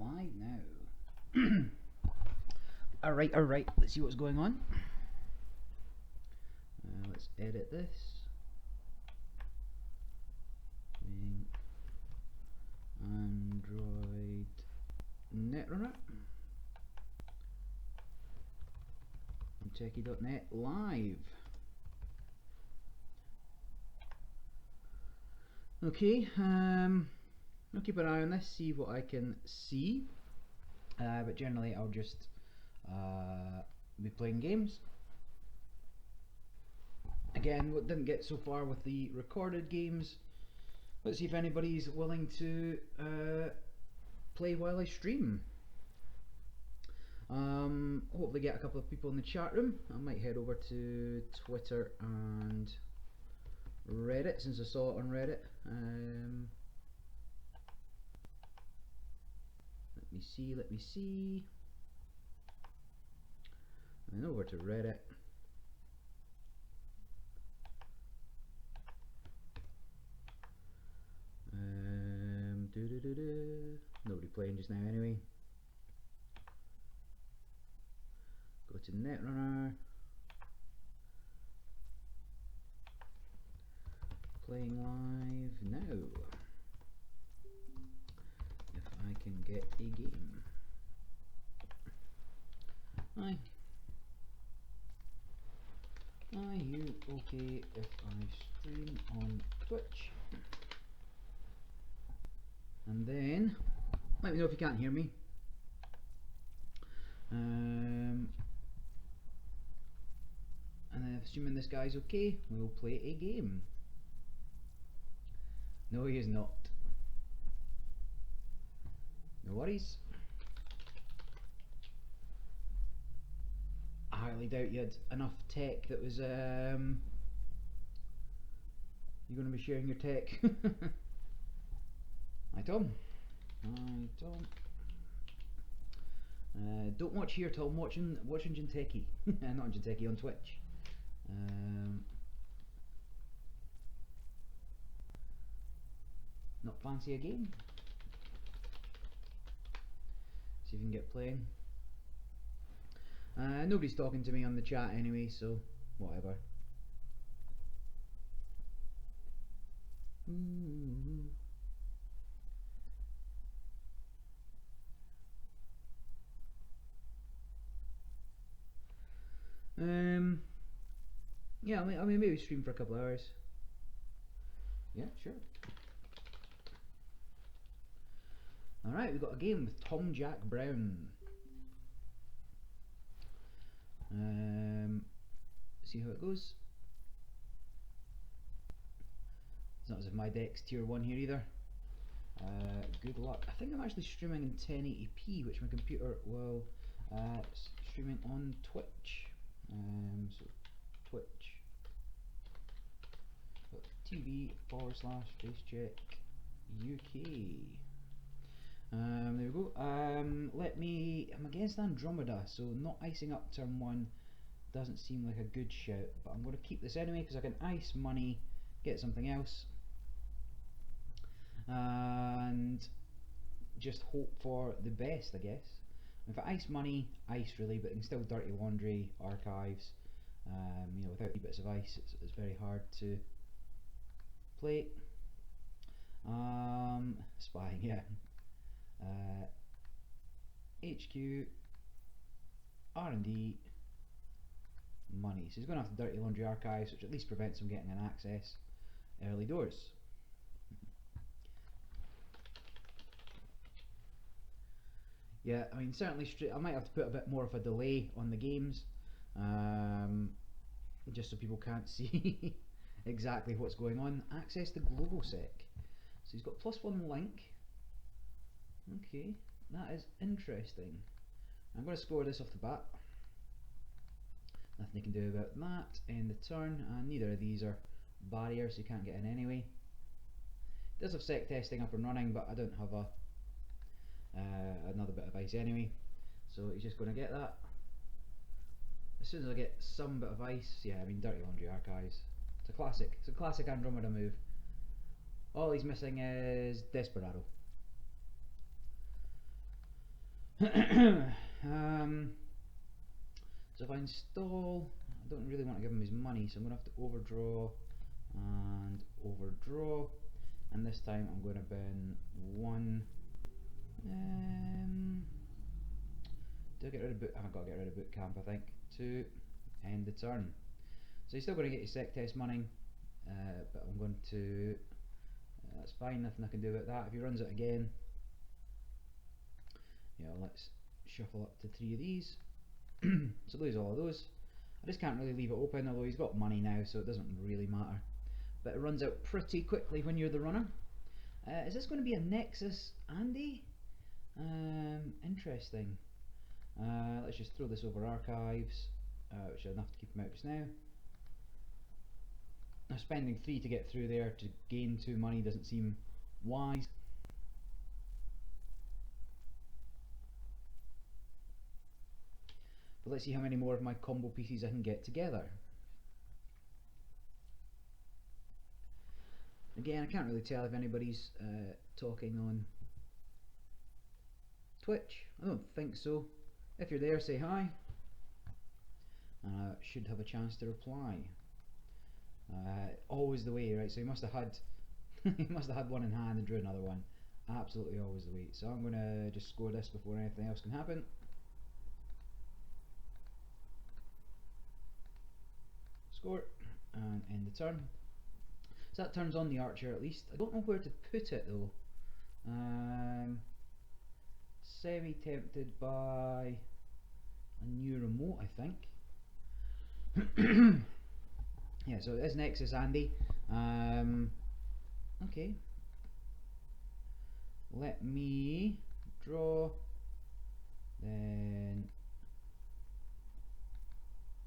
live now. Alright, let's see what's going on. Let's edit this. Android Netrunner. Techie.net live. Okay, I'll keep an eye on this, see what I can see. But generally I'll just be playing games. Again, didn't get so far with the recorded games. Let's see if anybody's willing to play while I stream. Hopefully get a couple of people in the chat room. I might head over to Twitter and Reddit since I saw it on Reddit. Let me see. And over to Reddit. Nobody playing just now anyway. Go to Netrunner. Playing live now. If I can get a game. Hi. Are you okay if I stream on Twitch? And then let me know if you can't hear me. And then assuming this guy's okay, we'll play a game. No, he is not. No worries. I highly doubt you had enough tech that was you're going to be sharing your tech. Hi Tom. Hi Tom. Don't watch here, Tom. Watching Jinteki. Not Jinteki, on Twitch. Not fancy a game? See if you can get playing. Nobody's talking to me on the chat anyway, so whatever. Yeah, I mean maybe stream for a couple of hours. Yeah, sure. Alright, we've got a game with Tom Jack Brown. See how it goes. It's not as if my deck's tier 1 here either. Good luck. I think I'm actually streaming in 1080p, which my computer will streaming on Twitch. So twitch.tv/FaceCheck UK. There we go. I'm against Andromeda, so not icing up turn 1 doesn't seem like a good shout, but I'm going to keep this anyway because I can ice money, get something else, and just hope for the best, I guess. If I ice money, ice really, but I can still dirty laundry, archives. You know, without bits of ice, it's very hard to play. Spying, yeah. HQ, R&D, money. So he's going to have to dirty laundry archives, which at least prevents him getting an access early doors. Yeah, I mean certainly I might have to put a bit more of a delay on the games, just so people can't see exactly what's going on. Access to GlobalSec. So he's got +1 link. Okay, that is interesting. I'm going to score this off the bat. Nothing you can do about that. End the turn, and neither of these are barriers, so you can't get in anyway. It does have sec testing up and running, but I don't have a another bit of ice anyway, so he's just going to get that. As soon as I get some bit of ice, yeah, I mean dirty laundry archives. It's a classic Andromeda move. All he's missing is Desperado. So if I install, I don't really want to give him his money, so I'm going to have to overdraw and overdraw, and this time I'm going to bin 1. Do I get rid of boot? I've got to get rid of boot camp, I think, to end the turn. So you're still going to get your sec test money, but I'm going to, that's fine, nothing I can do about that. If he runs it again, yeah, let's shuffle up to 3 of these. So lose all of those. I just can't really leave it open, although he's got money now, so it doesn't really matter. But it runs out pretty quickly when you're the runner. Is this going to be a Nexus Andy? Interesting. Let's just throw this over archives, which is enough to keep him out just now. Now spending 3 to get through there to gain 2 money doesn't seem wise. But let's see how many more of my combo pieces I can get together. Again, I can't really tell if anybody's talking on Twitch. I don't think so. If you're there, say hi. Should have a chance to reply. Always the way, right? So he must have had he must have had one in hand and drew another one. Absolutely always the way. So I'm going to just score this before anything else can happen. Score and end the turn. So that turns on the archer at least. I don't know where to put it though. Semi-tempted by a new remote, I think. Yeah, so it is Nexus Andy. Okay. Let me draw. Then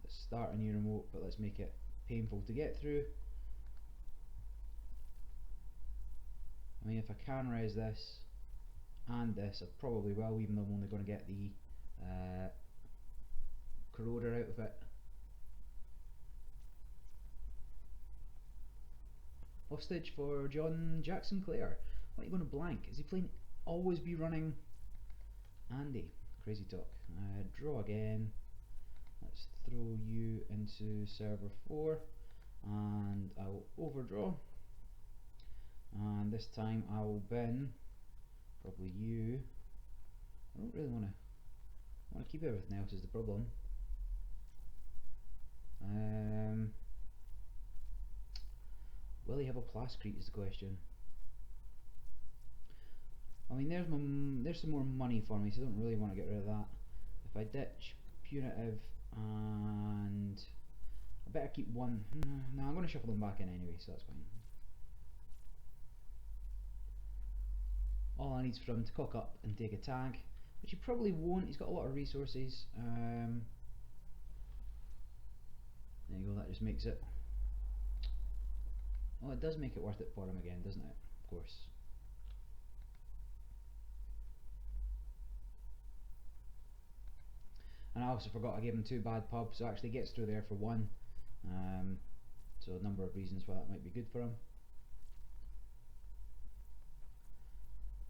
let's start a new remote, but let's make it painful to get through. I mean, if I can res this and this, I probably will, even though I'm only going to get the corroder out of it. Hostage for John Jackson Clare. What are you going to blank? Is he playing always be running Andy? Crazy talk. Draw again. Let's throw you into server 4 and I will overdraw. And this time I will bin probably you. I don't really want to keep everything else is the problem. Will he have a Plascrete is the question. I mean, there's some more money for me, so I don't really want to get rid of that. If I ditch Punitive and I better keep one. No, I'm going to shuffle them back in anyway, so that's fine. All I need is for him to cock up and take a tag, which he probably won't. He's got a lot of resources. There you go. That just makes it. Well, it does make it worth it for him again, doesn't it? Of course. And I also forgot I gave him 2 bad pubs, so actually gets through there for 1. So a number of reasons why that might be good for him.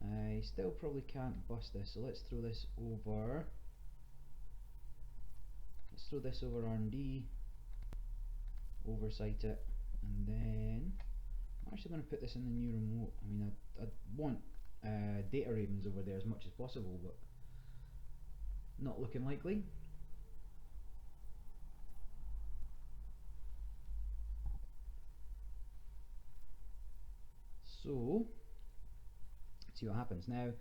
I still probably can't bust this, so let's throw this over. Let's throw this over R&D, oversight it, and then I'm actually going to put this in the new remote. I mean, I want data ravens over there as much as possible, but not looking likely. So let's see what happens now.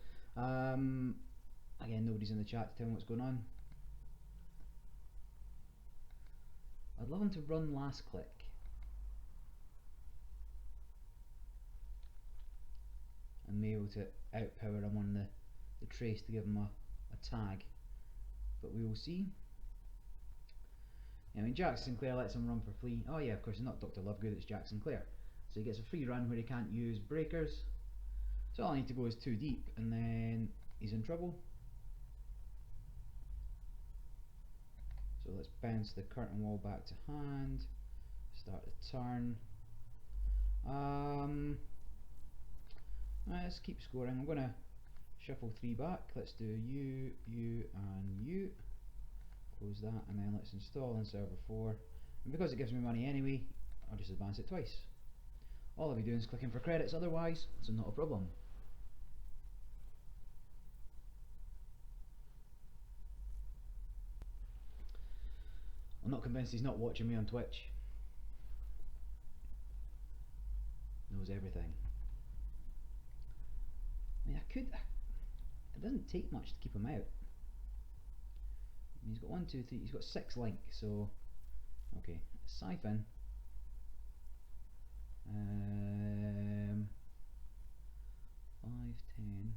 Again, nobody's in the chat to tell me what's going on. I'd love him to run last click. And be able to outpower him on the trace to give him a tag. But we will see. Yeah, I mean, Jack Sinclair lets him run for free. Oh yeah, of course, it's not Dr. Lovegood, it's Jack Sinclair. So he gets a free run where he can't use breakers. So all I need to go is 2 deep and then he's in trouble. So let's bounce the curtain wall back to hand. Start the turn. Let's keep scoring. I'm going to Shuffle 3 back. Let's do you, you, and you. Close that, and then let's install in server 4. And because it gives me money anyway, I'll just advance it twice. All I'll be doing is clicking for credits otherwise, so not a problem. I'm not convinced he's not watching me on Twitch. Knows everything. I mean, I could. It doesn't take much to keep him out. I mean, he's got 1, 2, 3. He's got 6 link. So, okay, siphon. 5, 10.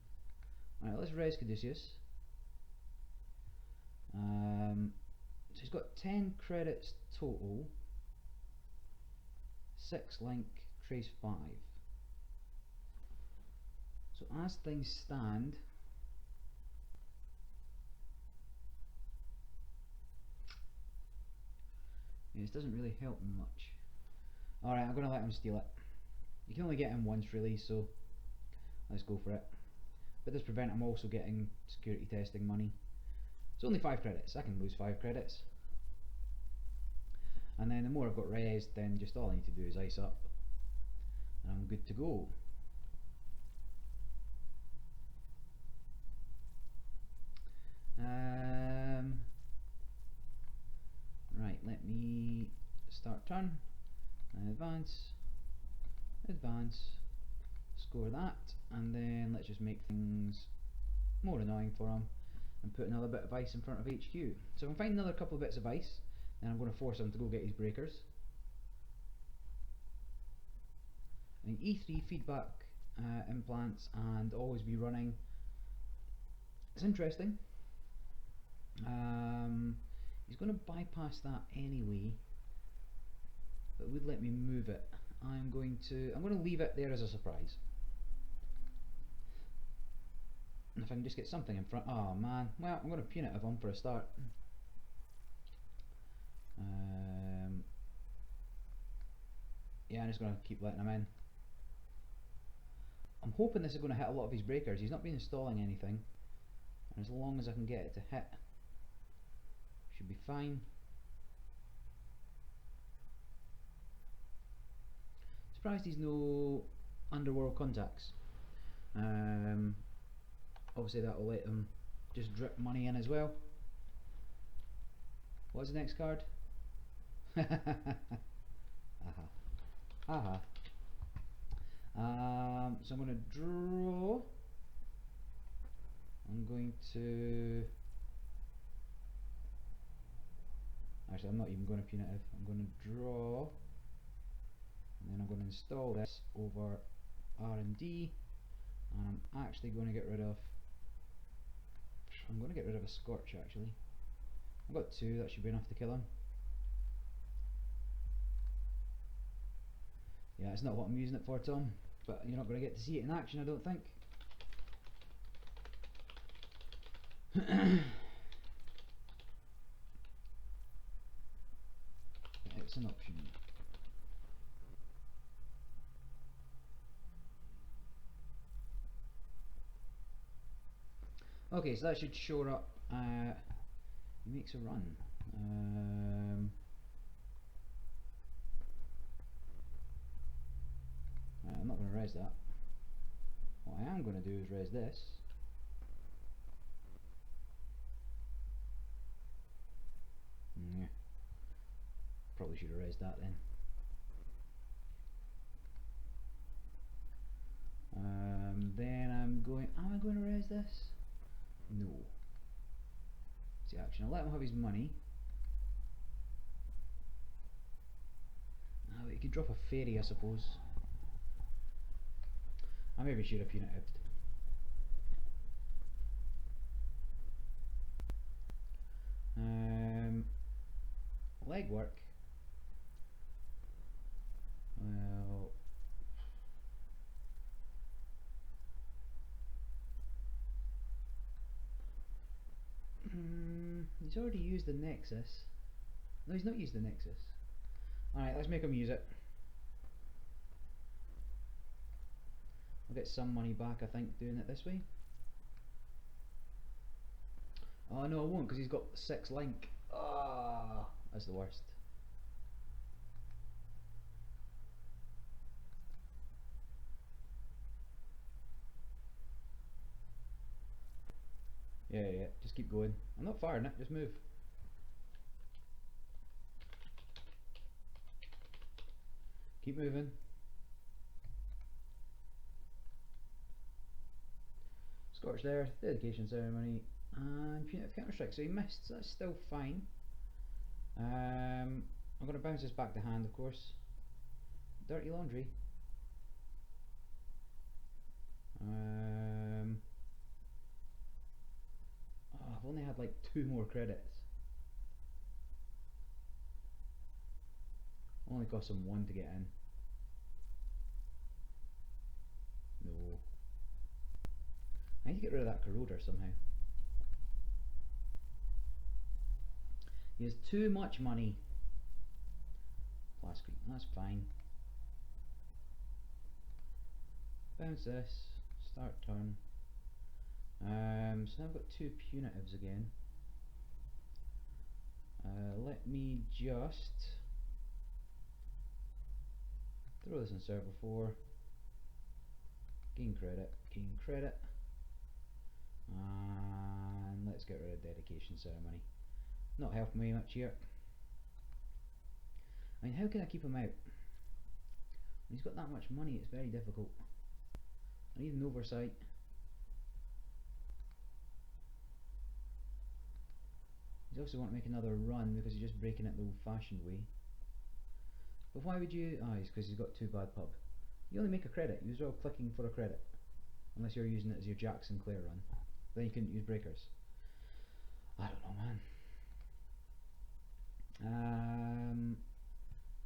All right, let's res Caduceus. So he's got 10 credits total. 6 link, trace 5. So as things stand, this doesn't really help me much. Alright, I'm going to let him steal it. You can only get him once really, so let's go for it. But this prevent him also getting security testing money. It's only 5 credits, I can lose 5 credits. And then the more I've got res, then just all I need to do is ice up. And I'm good to go. Right, let me start turn, and advance, score that, and then let's just make things more annoying for him and put another bit of ice in front of HQ. So if I find another couple of bits of ice, then I'm going to force him to go get his breakers. And E3 feedback implants and always be running. It's interesting. He's going to bypass that anyway, but would let me move it. I'm going to leave it there as a surprise. And if I can just get something in front. Oh man, well, I'm going to punitive him for a start. Yeah, I'm just going to keep letting him in. I'm hoping this is going to hit a lot of his breakers. He's not been installing anything, and as long as I can get it to hit, should be fine. Surprised he's no underworld contacts. Obviously that will let him just drip money in as well. What's the next card? Aha. So I'm going to draw. I'm going to. Actually, I'm not even going to punitive. I'm going to draw, and then I'm going to install this over R&D, and I'm actually going to get rid of. I'm going to get rid of a Scorch actually. I've got 2. That should be enough to kill him. Yeah, it's not what I'm using it for, Tom, but you're not going to get to see it in action, I don't think. It's an option. Okay, so that should shore up. He makes a run. I'm not going to res that. What I am going to do is res this. Yeah. Probably should have resed that then. Then am I going to res this? No. See action. I'll let him have his money. Oh, he could drop a fairy, I suppose. I maybe should have punitive. Legwork. Well, he's already used the Nexus. No, he's not used the Nexus. Alright, let's make him use it. I'll get some money back, I think, doing it this way. Oh no, I won't, because he's got 6 link. Ah, that's the worst. Yeah, yeah, just keep going. I'm not firing it, just move. Keep moving. Scorch there, dedication ceremony, and punitive counter strike. So he missed, so that's still fine. I'm going to bounce this back to hand, of course. Dirty laundry. Oh, I've only had like 2 more credits. Only cost him 1 to get in. No. I need to get rid of that corroder somehow. He has too much money. Plastic, that's fine. Bounce this. Start turn. So now I've got 2 punitives again. Let me just throw this in server 4. Gain credit. Gain credit. And let's get rid of dedication ceremony. Not helping me much here. I mean, how can I keep him out? When he's got that much money, it's very difficult. I need an oversight. He's also want to make another run because he's just breaking it the old-fashioned way. But why would you? Ah, it's because he's got 2 bad pub. You only make a credit. You're all clicking for a credit, unless you're using it as your Jack Sinclair run. Then you couldn't use breakers. I don't know, man.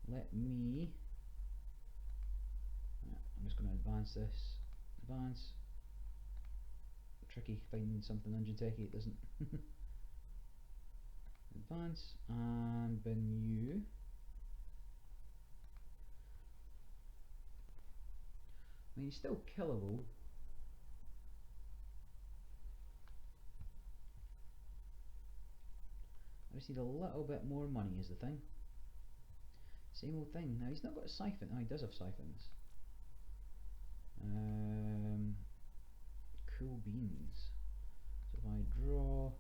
Let me. I'm just going to advance this. Advance. Tricky finding something on Jinteki, it doesn't. Advance and bin you. I mean, he's still killable. I just need a little bit more money is the thing. Same old thing. Now he's not got a siphon. Oh, he does have siphons. Cool beans. So if I draw,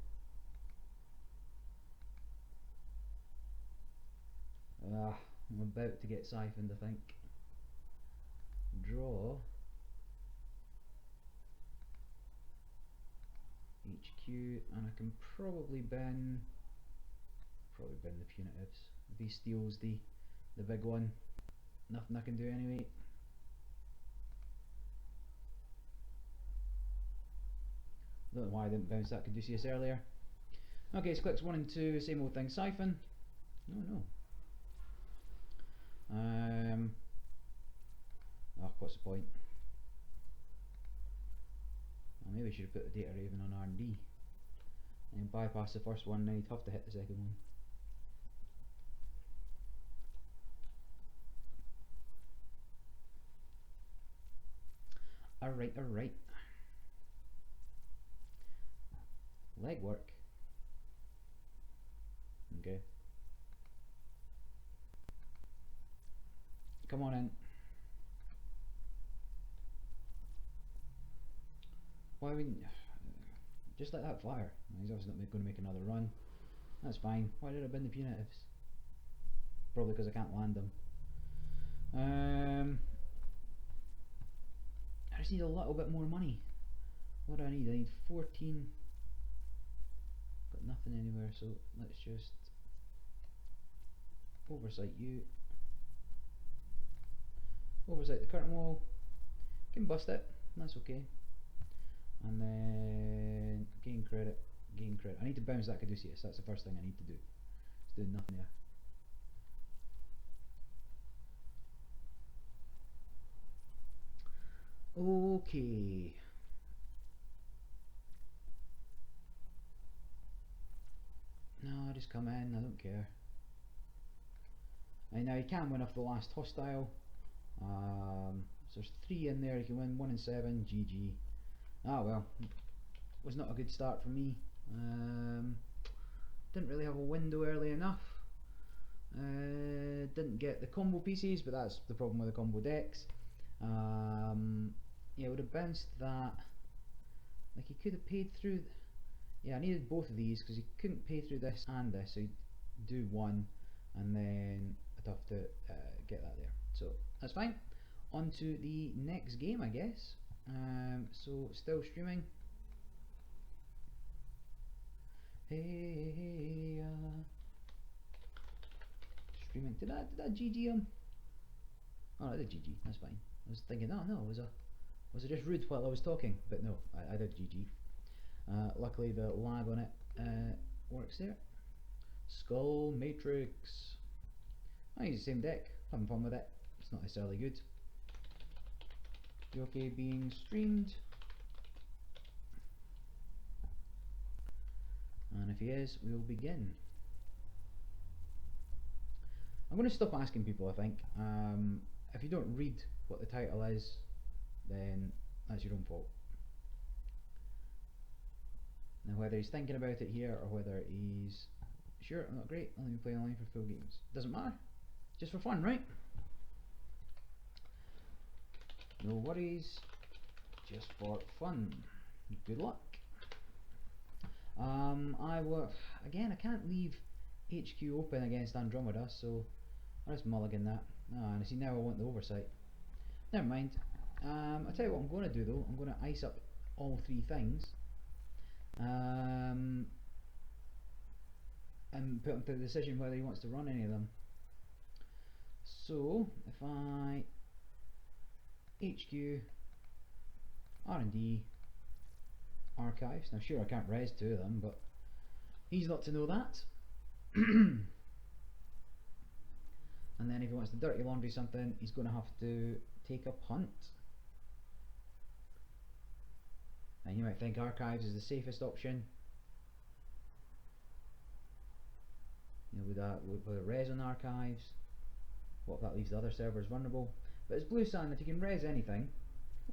I'm about to get siphoned, I think. Draw HQ, and I can probably bin the punitives. If he steals the big one, nothing I can do anyway. Don't know why I didn't bounce that Caduceus earlier. Okay, so clicks 1 and 2, same old thing. Siphon. No. Oh, what's the point? Well, maybe I should have put the Data Raven on R&D. And bypass the first one, now you'd have to hit the second one. Alright. Legwork. Okay. Come on in. Why wouldn't just let that fire? He's obviously not going to make another run. That's fine. Why did I bin the punitives? Probably because I can't land them. I just need a little bit more money. What do I need? I need 14. Got nothing anywhere, so let's just oversight you. Oversight the curtain wall. Can bust it. That's okay. And then gain credit. I need to bounce that Caduceus. That's the first thing I need to do. It's doing nothing there. Okay. No, just come in, I don't care. And now you can win off the last hostile. So there's 3 in there, you can win 1 and 7, GG. Ah well, was not a good start for me. Didn't really have a window early enough. Didn't get the combo pieces, but that's the problem with the combo decks. Yeah, would have bounced that. Like he could have paid through. Yeah, I needed both of these because he couldn't pay through this and this, so he'd do one, and then I'd have to get that there. So that's fine. On to the next game, I guess. So still streaming. Hey, streaming. Did I GG him? Oh, I did GG. That's fine. I was thinking, oh no, was it just rude while I was talking? But no, I did GG. Luckily, the lag on it works there. Skull Matrix. I use the same deck. Having fun with it. It's not necessarily good. You okay being streamed? And if he is, we will begin. I'm going to stop asking people, I think. If you don't read what the title is, then that's your own fault. Now whether he's thinking about it here, or whether he's sure, I'm not great, I'll let me play online for full games. Doesn't matter. Just for fun, right? No worries. Just for fun. Good luck. Again, I can't leave HQ open against Andromeda, so I'll just mulligan that. And see, now I want the oversight. Never mind. I'll tell you what I'm going to do though. I'm going to ice up all three things. And put him to the decision whether he wants to run any of them. So if I HQ R&D archives. Now sure, I can't res two of them, but he's not to know that. And then if he wants to dirty laundry something, he's going to have to take a punt. And you might think archives is the safest option. You know, with a res on archives, what if that leaves the other servers vulnerable? But it's Blue Sun, if you can res anything.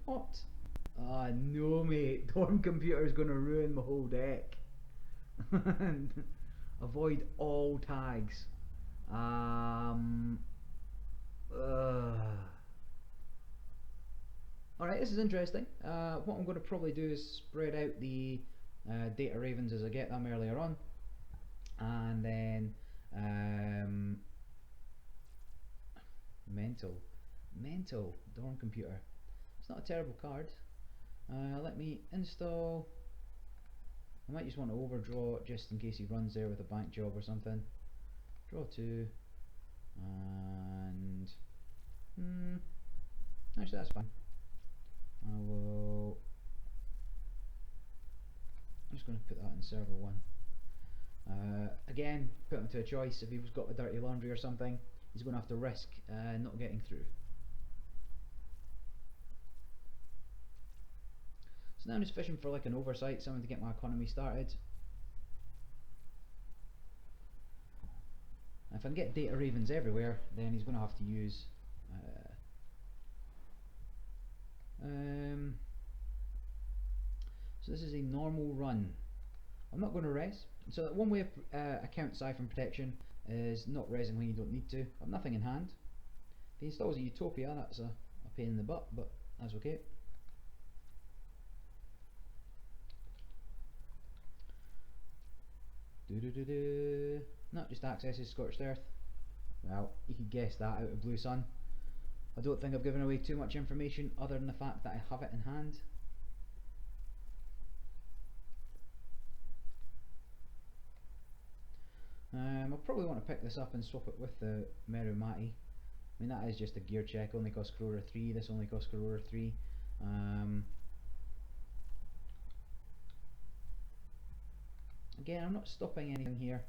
What? Ah, no mate, Dorm Computer is going to ruin my whole deck. Avoid all tags. Alright, this is interesting. What I'm going to probably do is spread out the data ravens as I get them earlier on, and then mental Dorm Computer. It's not a terrible card. Let me install. I might just want to overdraw just in case he runs there with a bank job or something. Draw two, and actually that's fine. I'm just going to put that in server one. Again, put him to a choice. If he's got a dirty laundry or something, he's going to have to risk not getting through. So now I'm just fishing for like an oversight, something to get my economy started. If I can get data ravens everywhere, then he's going to have to use so this is a normal run. I'm not going to res. So one way of account siphon protection is not resing when you don't need to. I've nothing in hand. If he installs a Utopia, that's a pain in the butt, but that's okay. Not just accesses Scorched Earth. Well, you could guess that out of Blue Sun. I don't think I've given away too much information other than the fact that I have it in hand. I'll probably want to pick this up and swap it with the Merumati. I mean, that is just a gear check, only costs Crore 3, this only costs Crore 3. Again, I'm not stopping anything here.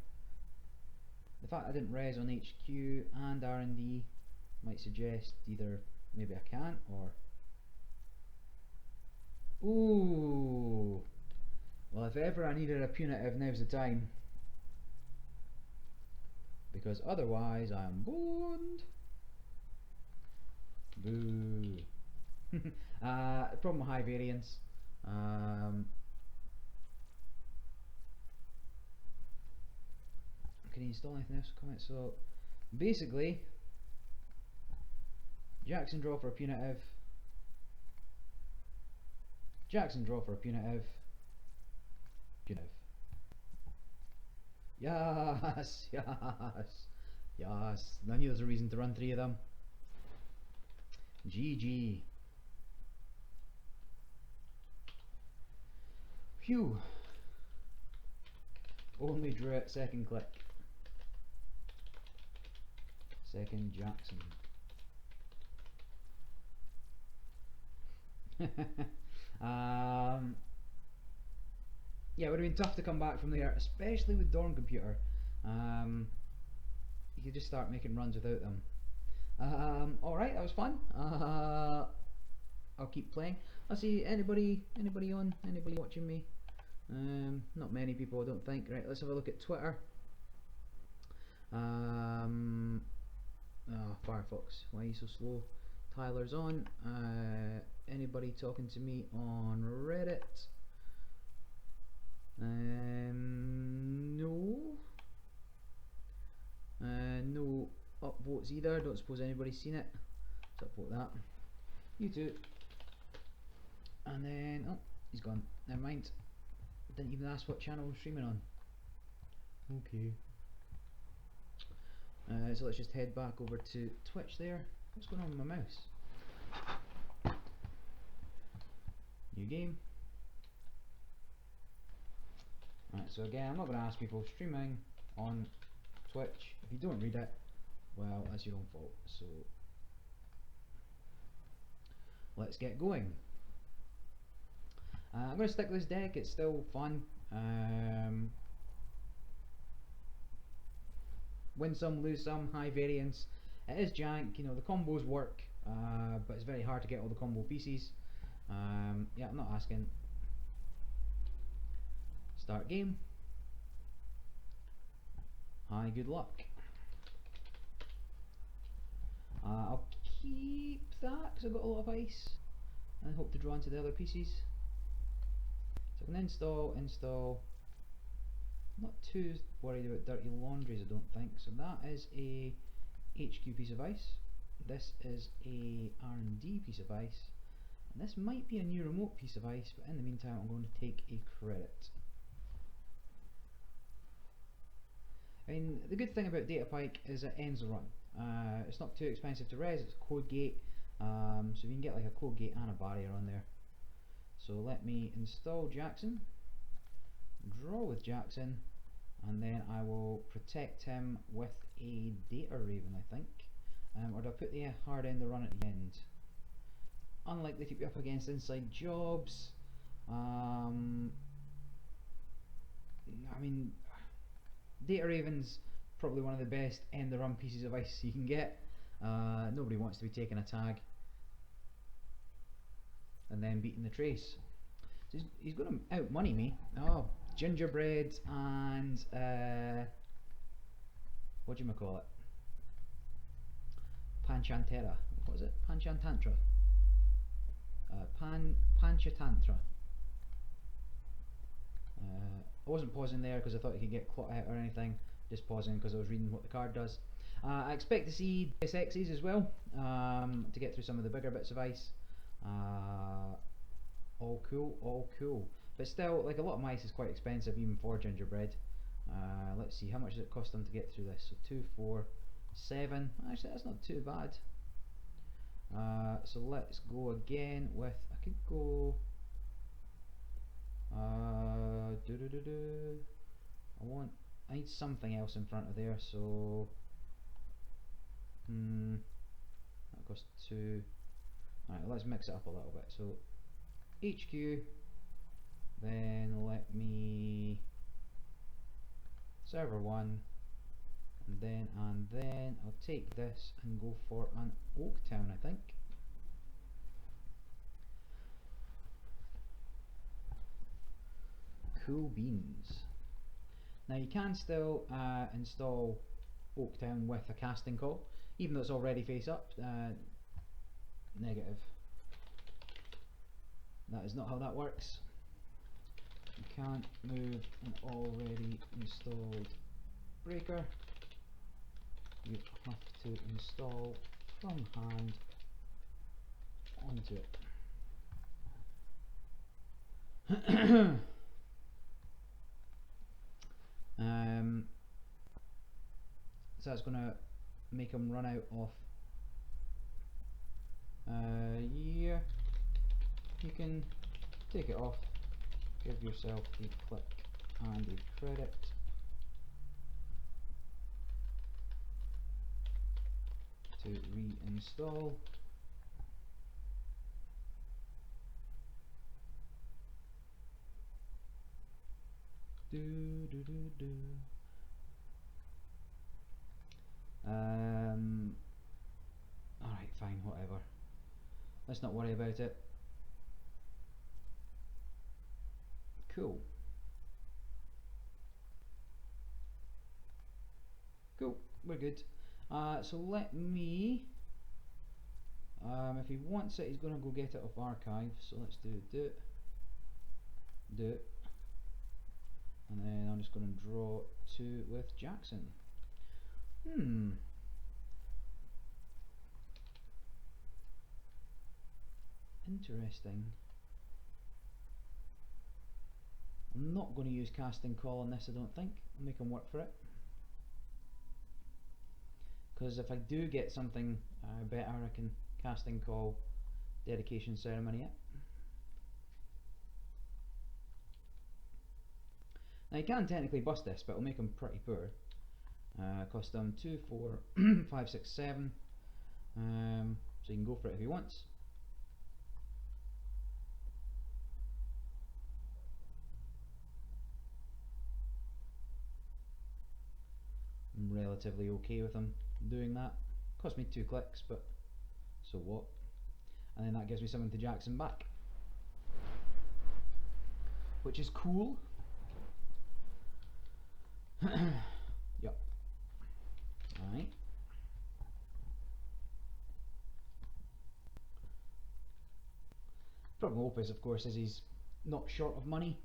The fact I didn't res on HQ and R&D might suggest either maybe I can't or... Ooh! Well, if ever I needed a punitive, now's the time. Because otherwise I am boned. Boo. Problem with high variance. can you install anything else? Comment. So basically, Jackson draw for a punitive. Jackson draw for a punitive. Punitive. Yes, yes, yes. I knew there was a reason to run 3 of them. GG. Phew. Only drew it second click. Second Jackson. Yeah, it would have been tough to come back from there, especially with Dorm Computer. You could just start making runs without them. Alright, that was fun. I'll keep playing. I'll see anybody on, anybody watching me. Not many people, I don't think. Right, let's have a look at Twitter. Oh, Firefox, why are you so slow? Tyler's on. Anybody talking to me on Reddit? No. No upvotes either. Don't suppose anybody's seen it. Let's upvote that. You too. And then, oh, he's gone. Never mind. Didn't even ask what channel we're streaming on. Okay. So let's just head back over to Twitch there. What's going on with my mouse? New game. Right, so again, I'm not going to ask people streaming on Twitch. If you don't read it, well, that's your own fault. So let's get going. I'm going to stick with this deck. It's still fun. Win some, lose some, high variance. It is jank, you know, the combos work, but it's very hard to get all the combo pieces. Yeah, I'm not asking. Start game. Hi, good luck. I'll keep that because I've got a lot of ice and hope to draw into the other pieces. So I can install. Not too worried about dirty laundries, I don't think. So that is a HQ piece of ice. This is a R&D piece of ice. And this might be a new remote piece of ice, but in the meantime I'm going to take a credit. I mean, the good thing about Datapike is it ends the run. It's not too expensive to res, it's code gate. So you can get like a code gate and a barrier on there. So let me install Jackson, draw with Jackson, and then I will protect him with a Data Raven, I think. Or do I put the hard end of run at the end? Unlikely to be up against inside jobs. I mean, Data Raven's probably one of the best end the run pieces of ice you can get. Nobody wants to be taking a tag and then beating the trace. So he's going to out money me. Oh, gingerbread and what do you call it? Panchantera. What was it? Panchantantra. Panchatantra. I wasn't pausing there because I thought you could get clot out or anything. Just pausing because I was reading what the card does. I expect to see SXs as well to get through some of the bigger bits of ice. All cool, all cool. But still, like, a lot of my ice is quite expensive even for gingerbread. Let's see, how much does it cost them to get through this? So 2, 4, 7. Actually, that's not too bad. So let's go again with, I could go I need something else in front of there, so that costs 2. Alright, let's mix it up a little bit. So HQ, then let me server 1, and then I'll take this and go for an Oaktown, I think. Cool beans. Now you can still install Oaktown with a casting call, even though it's already face up. Negative. That is not how that works. You can't move an already installed breaker you have to install from hand onto it. So that's going to make them run out of yeah, you can take it off, give yourself a click and a credit. To reinstall. Alright, fine, whatever. Let's not worry about it. Cool. Cool, we're good. So let me, if he wants it, he's going to go get it off archive. So let's do it, and then I'm just going to draw 2 with Jackson. Interesting. I'm not going to use casting call on this, I don't think. I'll make him work for it. Because if I do get something better, I can casting call dedication ceremony it. Now you can technically bust this, but it'll make him pretty poor. Cost him 2, 4, 5, 6, 7. So you can go for it if he wants. I'm relatively okay with him doing that. Cost me 2 clicks, but so what? And then that gives me something to Jackson back, which is cool. Yep. Alright. Problem with Opus, of course, is he's not short of money.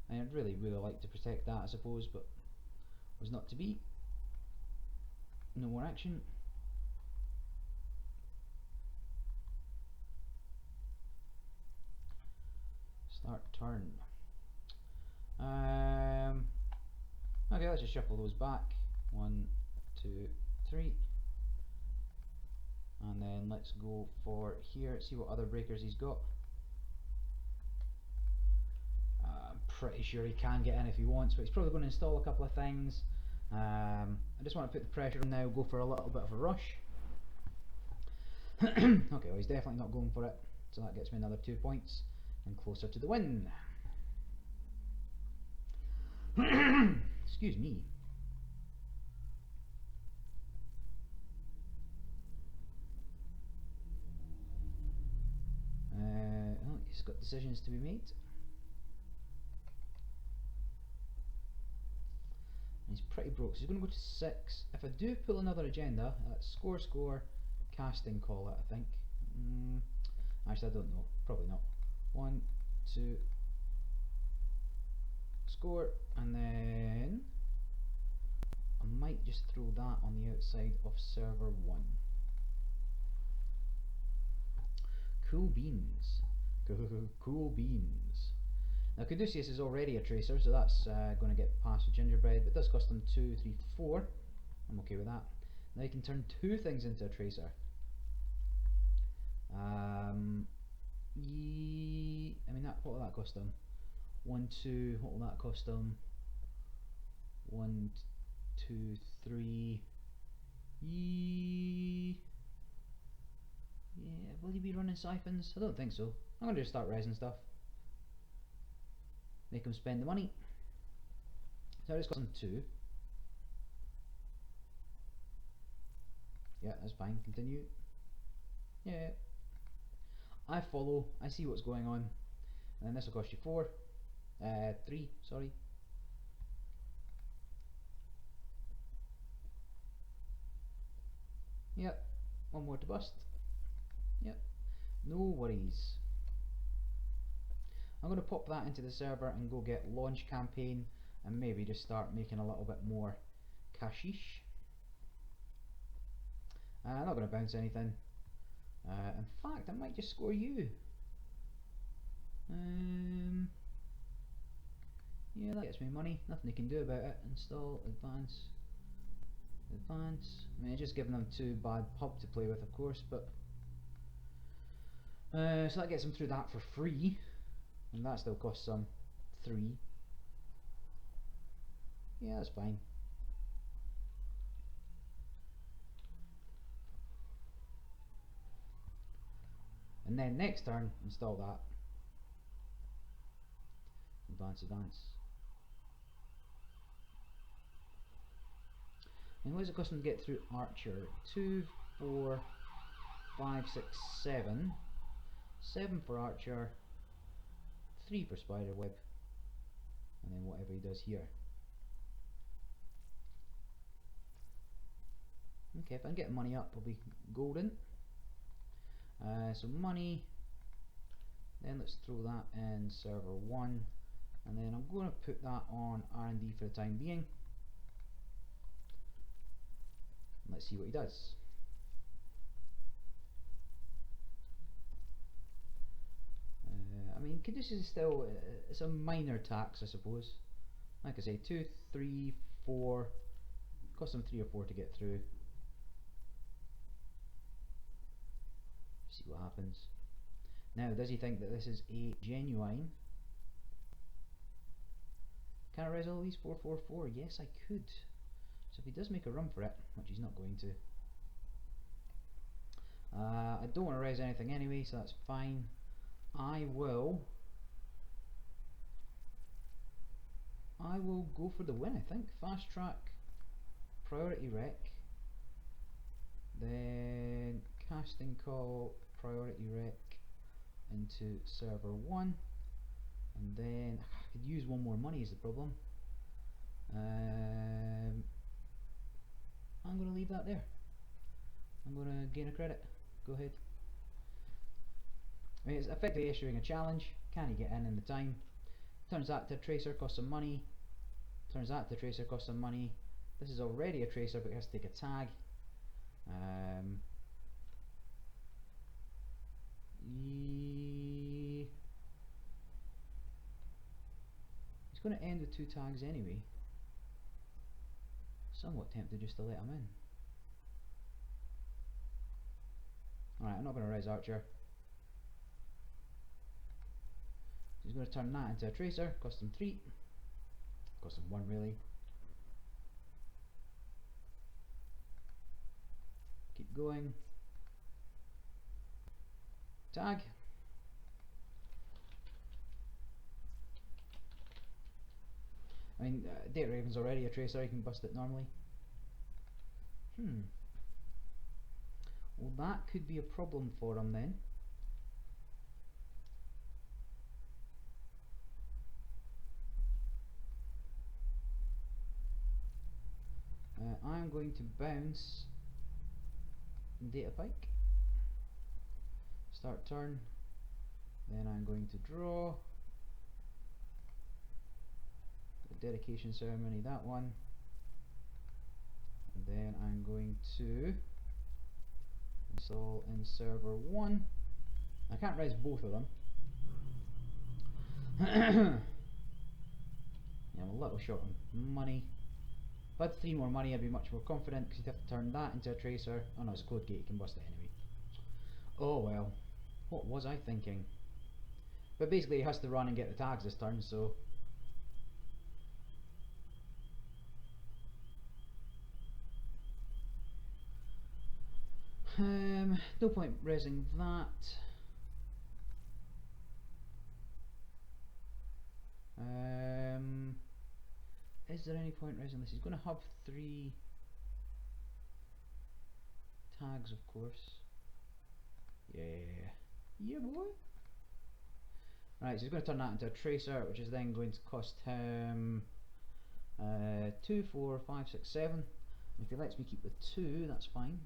And I'd really like to protect that, I suppose, but was not to be. No more action. Start turn. Okay, let's just shuffle those back. 1, 2, 3. And then let's go for here, see what other breakers he's got. I'm pretty sure he can get in if he wants, but he's probably going to install a couple of things. I just want to put the pressure on now, go for a little bit of a rush. Okay, well he's definitely not going for it, so that gets me another 2 points and closer to the win. Excuse me. Oh, he's got decisions to be made. He's pretty broke, so he's going to go to 6. If I do pull another agenda, that's score, casting call it, I think. Actually, I don't know. Probably not. 1, 2, score, and then I might just throw that on the outside of server 1. Cool beans. Cool beans. Now Caduceus is already a tracer, so that's going to get past with Gingerbread, but it does cost them 2, 3, 4. I'm okay with that. Now you can turn 2 things into a tracer. I mean, what will that cost them? 1, 2, what will that cost them? 1, 2, 3. Yeah, will he be running siphons? I don't think so. I'm going to just start resin stuff. Make him spend the money. So I just got some 2. Yeah, that's fine. Continue. Yeah. I follow. I see what's going on. And then this will cost you 4. 3, sorry. Yep. 1 more to bust. Yep. No worries. I'm going to pop that into the server and go get launch campaign. and maybe just start making a little bit more cashish. I'm not going to bounce anything. In fact, I might just score you. Yeah, that gets me money. Nothing you can do about it. Install, advance, advance. I mean, it's just giving them too bad pub to play with, of course, but so that gets them through that for free, and that still costs some 3. Yeah, that's fine. And then next turn, install that. Advance, advance. And what does it cost them to get through Archer? 2, 4, 5, 6, 7. 7 for Archer, 3 for Spiderweb, and then whatever he does here. Okay, if I can get money up, I'll be golden. So money, then let's throw that in server 1, and then I'm going to put that on R&D for the time being. Let's see what he does. I mean, Caduceus is still, it's a minor tax, I suppose. Like I say, 2, 3, 4, cost them 3 or 4 to get through. See what happens. Now, does he think that this is a genuine? Can I resolve these 4, 4, 4? Yes, I could. So if he does make a run for it, which he's not going to, I don't want to res anything anyway, so that's fine. I will go for the win, I think. Fast track, priority rec, then casting call, priority rec into server 1, and then I could use one more money is the problem. I'm going to leave that there. I'm going to gain a credit. Go ahead. I mean, it's effectively issuing a challenge. Can he get in the time? Turns that to a tracer, costs some money. Turns that to a tracer, costs some money. This is already a tracer, but it has to take a tag. He's going to end with 2 tags anyway. Somewhat tempted just to let him in. Alright, I'm not going to res Archer. He's going to turn that into a tracer, cost him 3. Cost him 1 really. Keep going. Tag. I mean, Date Raven's already a tracer, you can bust it normally. Well, that could be a problem for him then. I'm going to bounce Data Pike. Start turn. Then I'm going to draw. The Dedication Ceremony, that one. And then I'm going to install in server 1. I can't res both of them. Yeah, I'm a little short on money. If I had 3 more money, I'd be much more confident because you'd have to turn that into a tracer. Oh no, it's Code Gate, you can bust it anyway. Oh well, what was I thinking? But basically, he has to run and get the tags this turn, so. No point resing that. Is there any point resing this? He's going to have 3 tags, of course. Yeah, boy. Right, so he's going to turn that into a tracer, which is then going to cost him 2, 4, 5, 6, 7. If he lets me keep the 2, that's fine.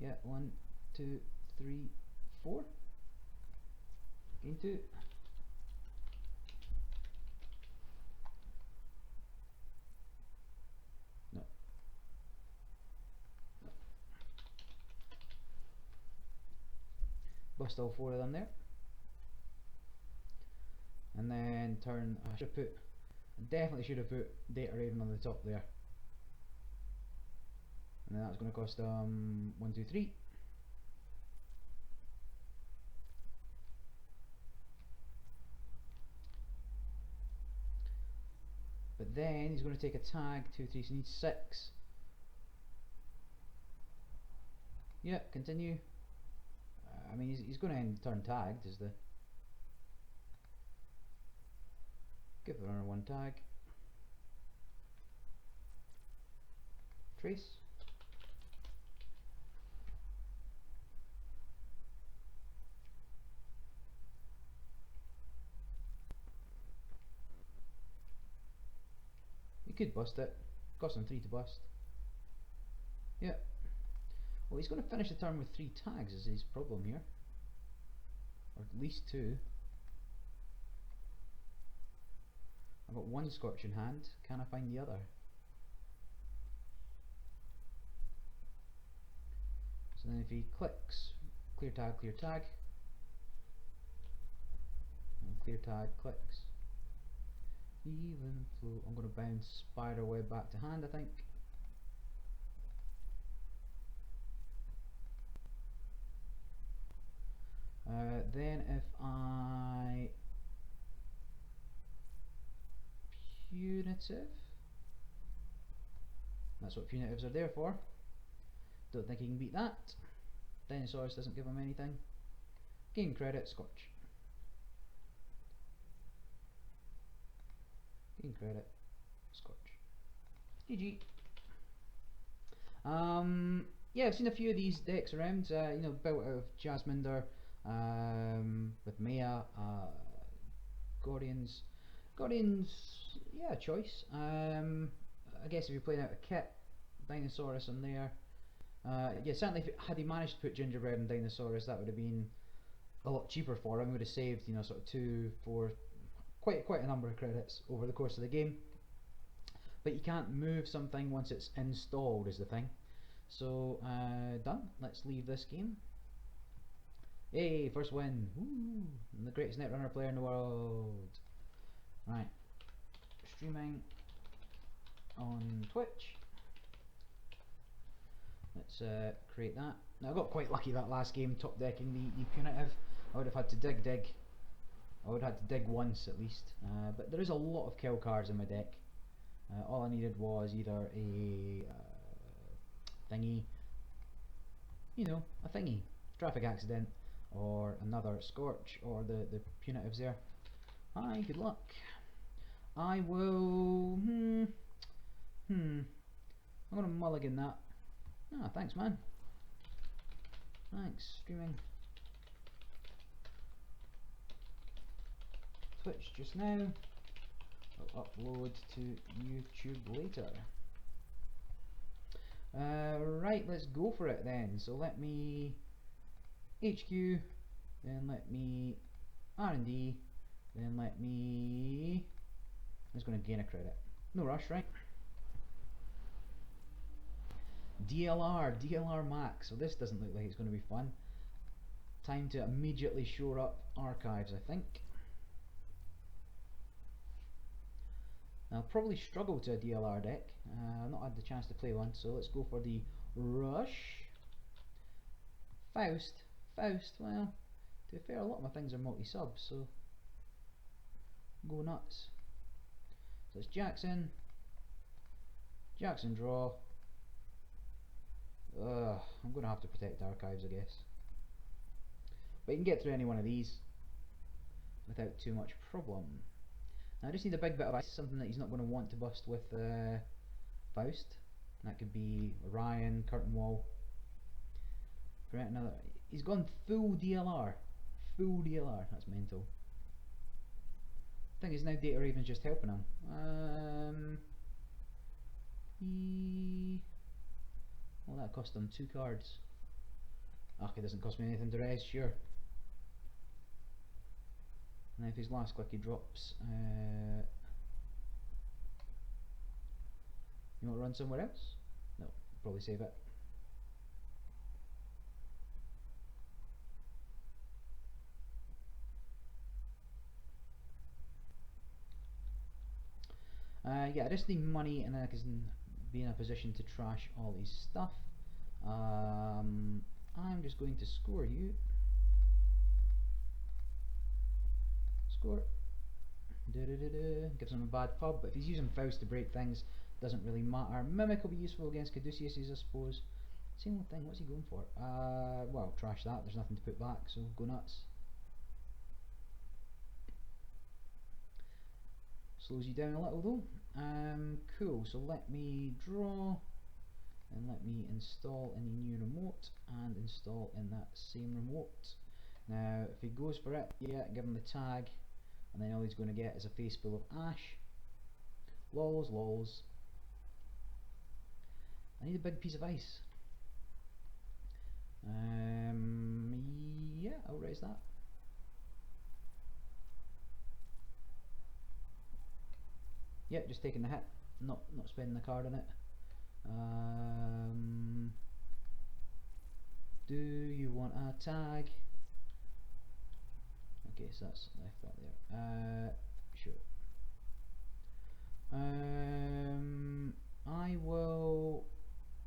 Yeah, 1, 2, 3, 4. Gain 2. No. No. Bust all 4 of them there. And then turn, I should put, definitely should have put Data Raven on the top there. And then that's going to cost 1, 2, 3. But then he's going to take a tag, 2, 3, so he needs 6. Yep, continue. I mean, he's going to end turn tagged, is the... Give the runner 1 tag. Trace. You could bust it. Cost him 3 to bust. Yep. Well, he's going to finish the turn with 3 tags is his problem here. Or at least 2. I've got 1 Scorch in hand. Can I find the other? So then if he clicks, clear tag, and clear tag clicks. Even flow. I'm going to bounce Spiderweb back to hand, I think. Then if I punitive, that's what punitives are there for. Don't think he can beat that. Dinosaurus doesn't give him anything. Gain credit, Scorch. Gain credit, Scorch. GG. Yeah, I've seen a few of these decks around. You know, built out of Jasminder, with Maya, Guardians. Guardians, yeah, choice. I guess if you're playing out a kit, Dinosaurus on there. Yeah, certainly had he managed to put Gingerbread and Dinosaurus, that would have been a lot cheaper for him. Would have saved, you know, sort of 2, 4, quite a number of credits over the course of the game. But you can't move something once it's installed is the thing. So done. Let's leave this game. Hey, first win! Woo! I'm the greatest Netrunner player in the world. Right, streaming on Twitch. Let's create that. Now I got quite lucky that last game, top decking the punitive. I would have had to dig. I would have had to dig once at least. But there is a lot of kill cards in my deck. All I needed was either a thingy, you know, a thingy, traffic accident, or another Scorch, or the punitives there. Hi, good luck. I will. I'm gonna mulligan that. Ah, thanks, man. Thanks, streaming. Twitch just now. I'll upload to YouTube later. Right, let's go for it then. So let me HQ, then let me R&D, then let me... I'm just going to gain a credit. No rush, right? DLR max. So this doesn't look like it's going to be fun. Time to immediately shore up archives, I think. I'll probably struggle to a DLR deck. I've not had the chance to play one, so let's go for the Rush. Faust, well, to be fair, a lot of my things are multi-subs, so go nuts. So it's Jackson draw. I'm going to have to protect archives, I guess. But you can get through any one of these without too much problem. Now I just need a big bit of ice, something that he's not going to want to bust with Faust. That could be Ryan, Curtain Wall. Prevent another. He's gone full DLR. Full DLR, that's mental. Thing is now Data Raven's just helping him. Well, that cost him 2 cards. Okay, doesn't cost me anything to res, sure. And if his last click he drops, you want to run somewhere else? No, probably save it. Yeah, I just need money, and then I can be in a position to trash all his stuff. I'm just going to score you. Score. Gives him a bad pub, but if he's using Faust to break things, doesn't really matter. Mimic will be useful against Caduceus, I suppose. Same old thing, what's he going for? Well, trash that, there's nothing to put back, so go nuts. Slows you down a little though. Cool, so let me draw, and let me install any new remote, and install in that same remote. Now, if he goes for it, yeah, give him the tag, and then all he's going to get is a face full of ash. Lols, lols. I need a big piece of ice. Yeah, I'll raise that. Yeah, just taking the hit, not spending the card on it. Do you want a tag? Okay, so that's left that there. Sure.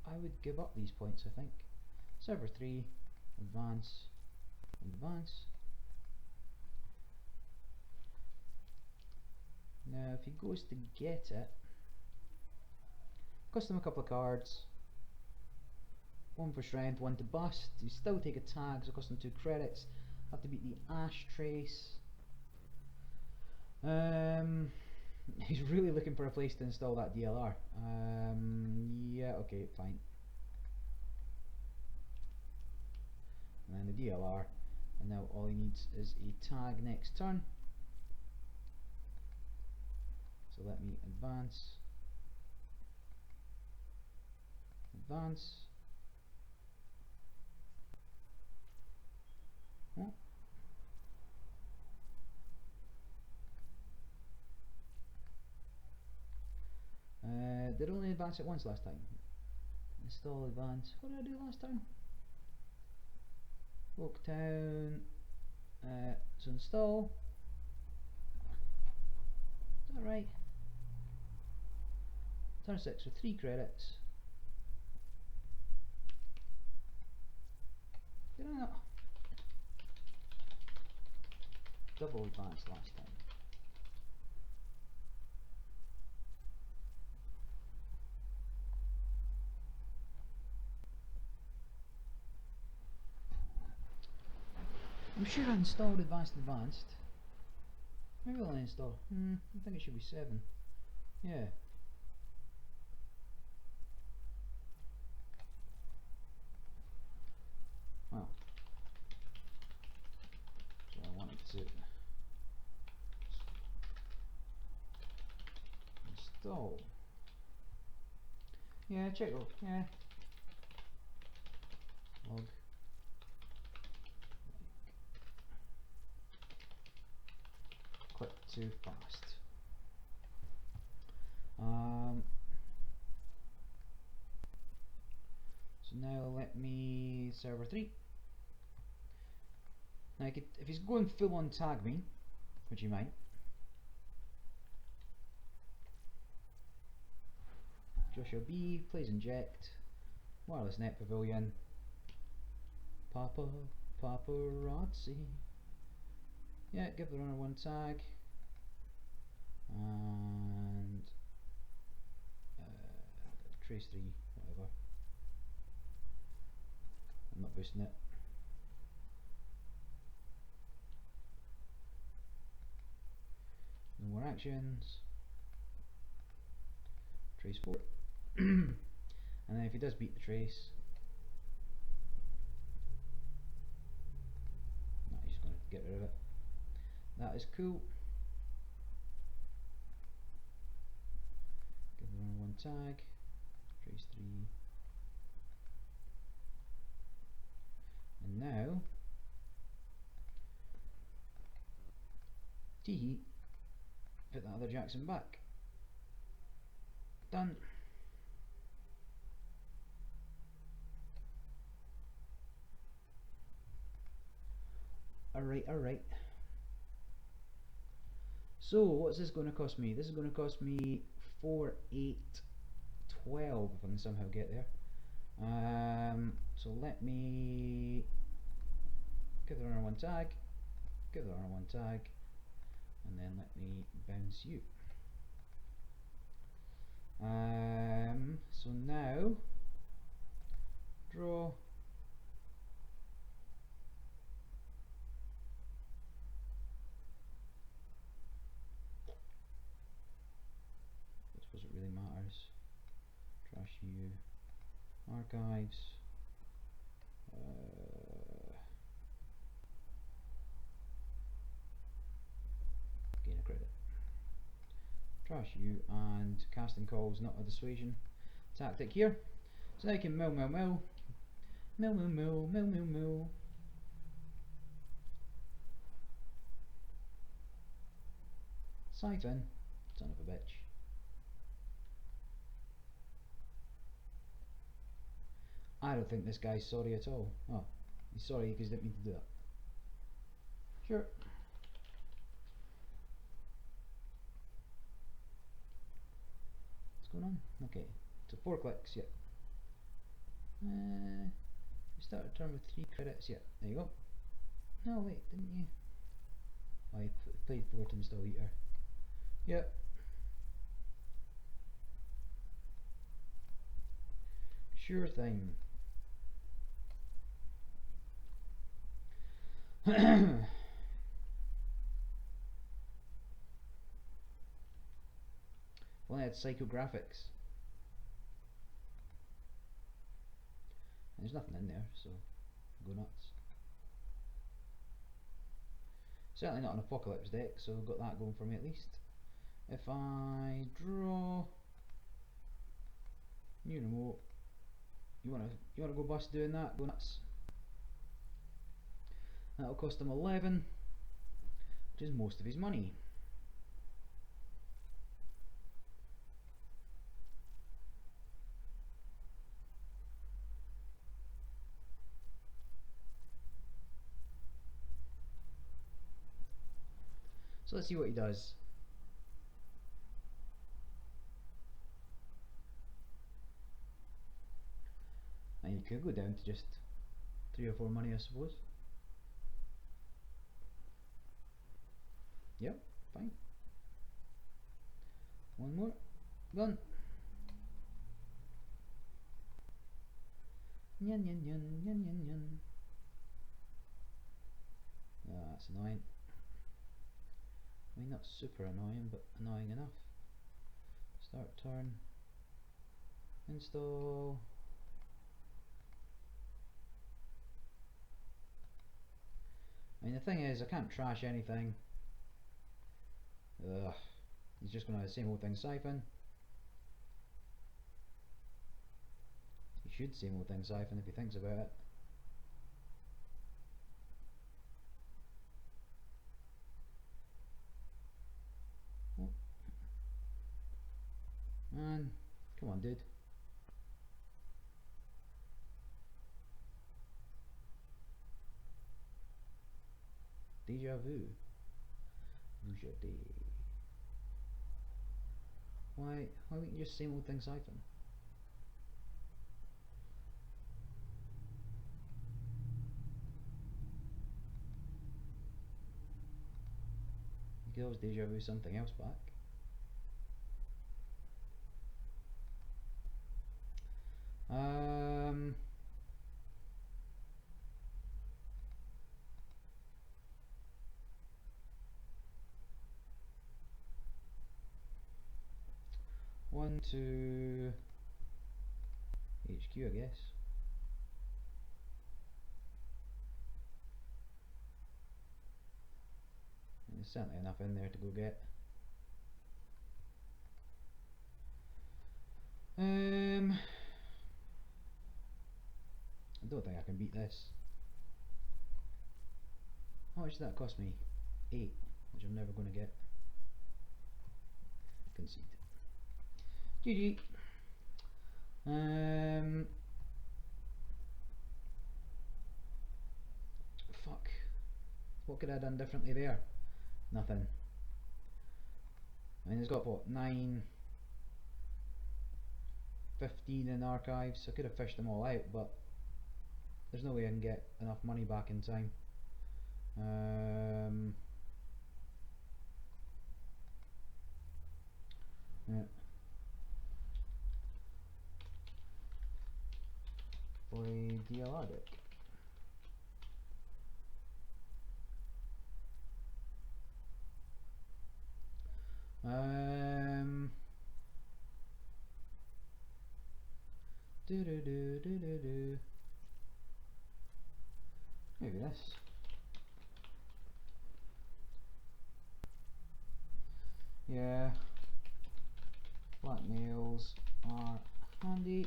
I would give up these points, I think. Server 3, advance, advance. Now if he goes to get it, cost him a couple of cards. One for strength, one to bust. You still take a tag, so cost him 2 credits. Have to beat the Ash Trace. He's really looking for a place to install that DLR. Yeah, okay, fine. And then the DLR, and now all he needs is a tag next turn. So let me advance, advance. Oh. Did only advance it once last time. Install advance. What did I do last time? Oaktown. So install. Is that right? Turn 6 for 3 credits. Did I not? Double advance last time. I'm sure I installed advanced. Maybe I'll install. I think it should be 7. Yeah. Well. So I wanted to install. Yeah, check it. Yeah. Log. Click too fast. So now let me server 3. Now I could, if he's going full on tag me, which he might. Joshua B plays inject. Wireless net pavilion. Paparazzi. Yeah, give the runner 1 tag. And trace 3, whatever. I'm not boosting it. No more actions. Trace 4. And then if he does beat the trace, no, he's going to get rid of it. That is cool. Give the runner 1 tag. Trace 3. And now Tee put that other Jackson back. Done. Alright. So what's this going to cost me? This is going to cost me 4, 8, 12 if I can somehow get there. So let me give the runner one tag, give the runner one tag, and then let me bounce you. So now draw. I suppose it really matters. Trash you. Archives. Gain a credit. Trash you, and casting calls not a dissuasion tactic here. So now you can mill. Siphon, son of a bitch. I don't think this guy's sorry at all. Oh, he's sorry because he didn't mean to do that. Sure. What's going on? Okay, so 4 clicks, yeah. You start a turn with 3 credits, yeah. There you go. No, wait, didn't you? Oh, you played 4 to install heater. Yep. Sure thing. Well, I had psychographics. There's nothing in there, so go nuts. Certainly not an Apocalypse deck, so I've got that going for me at least. If I draw new remote, you wanna go bust doing that? Go nuts. That'll cost him 11, which is most of his money. So let's see what he does. And you could go down to just 3 or 4 money, I suppose. Yep, fine. One more. Done. Nyan. Oh, that's annoying. I mean, not super annoying, but annoying enough. Start turn. Install. I mean, the thing is, I can't trash anything. Ugh. He's just going to have the same old thing siphon. He should same old thing siphon if he thinks about it. Oh. Man, come on, dude. Deja vu. Vujade. Why wouldn't you just same old thing siphon? You could always deja vu something else back. One to HQ, I guess. There's certainly enough in there to go get. I don't think I can beat this. How much did that cost me? 8. which I'm never going to get. Concede. GG. Fuck. What could I have done differently there? Nothing. I mean, it's got what, 9, 15 in archives. I could have fished them all out, but there's no way I can get enough money back in time. Yeah. For a DLR deck. Maybe this. Yeah. Flat nails are handy.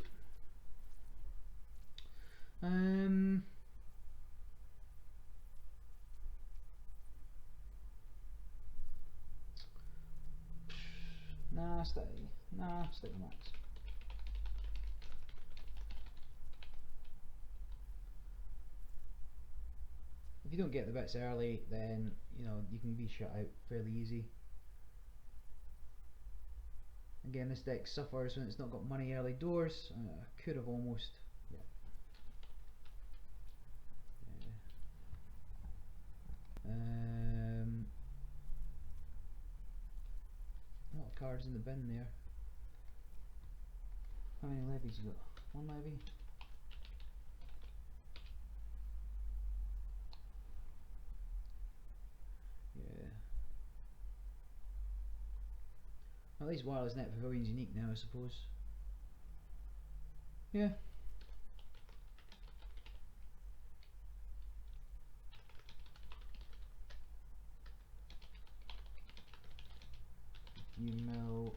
Nah, stick with max. If you don't get the bits early, then you know you can be shut out fairly easy. Again, this deck suffers when it's not got money early doors. I could have almost. Yeah. A lot of cards in the bin there. How many levies you got? One levy? Yeah. At least Wireless Net Pavilion's unique now, I suppose. Yeah. You mill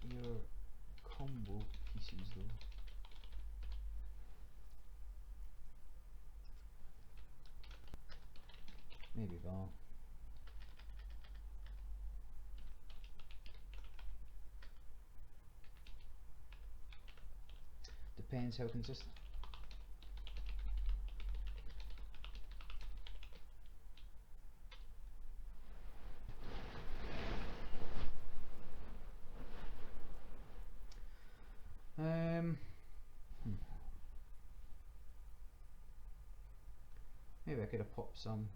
your combo pieces though. Maybe Val. Depends how consistent. Maybe I could have popped some.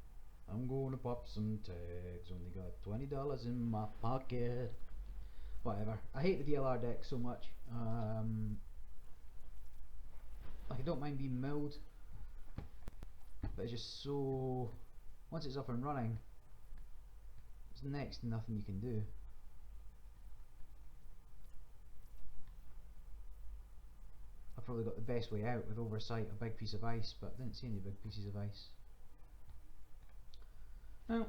I'm going to pop some tags. Only got $20 in my pocket. Whatever. I hate the DLR deck so much. Like I don't mind being milled, but it's just so. Once it's up and running, there's next to nothing you can do. I probably got the best way out with oversight a big piece of ice, but I didn't see any big pieces of ice. Well,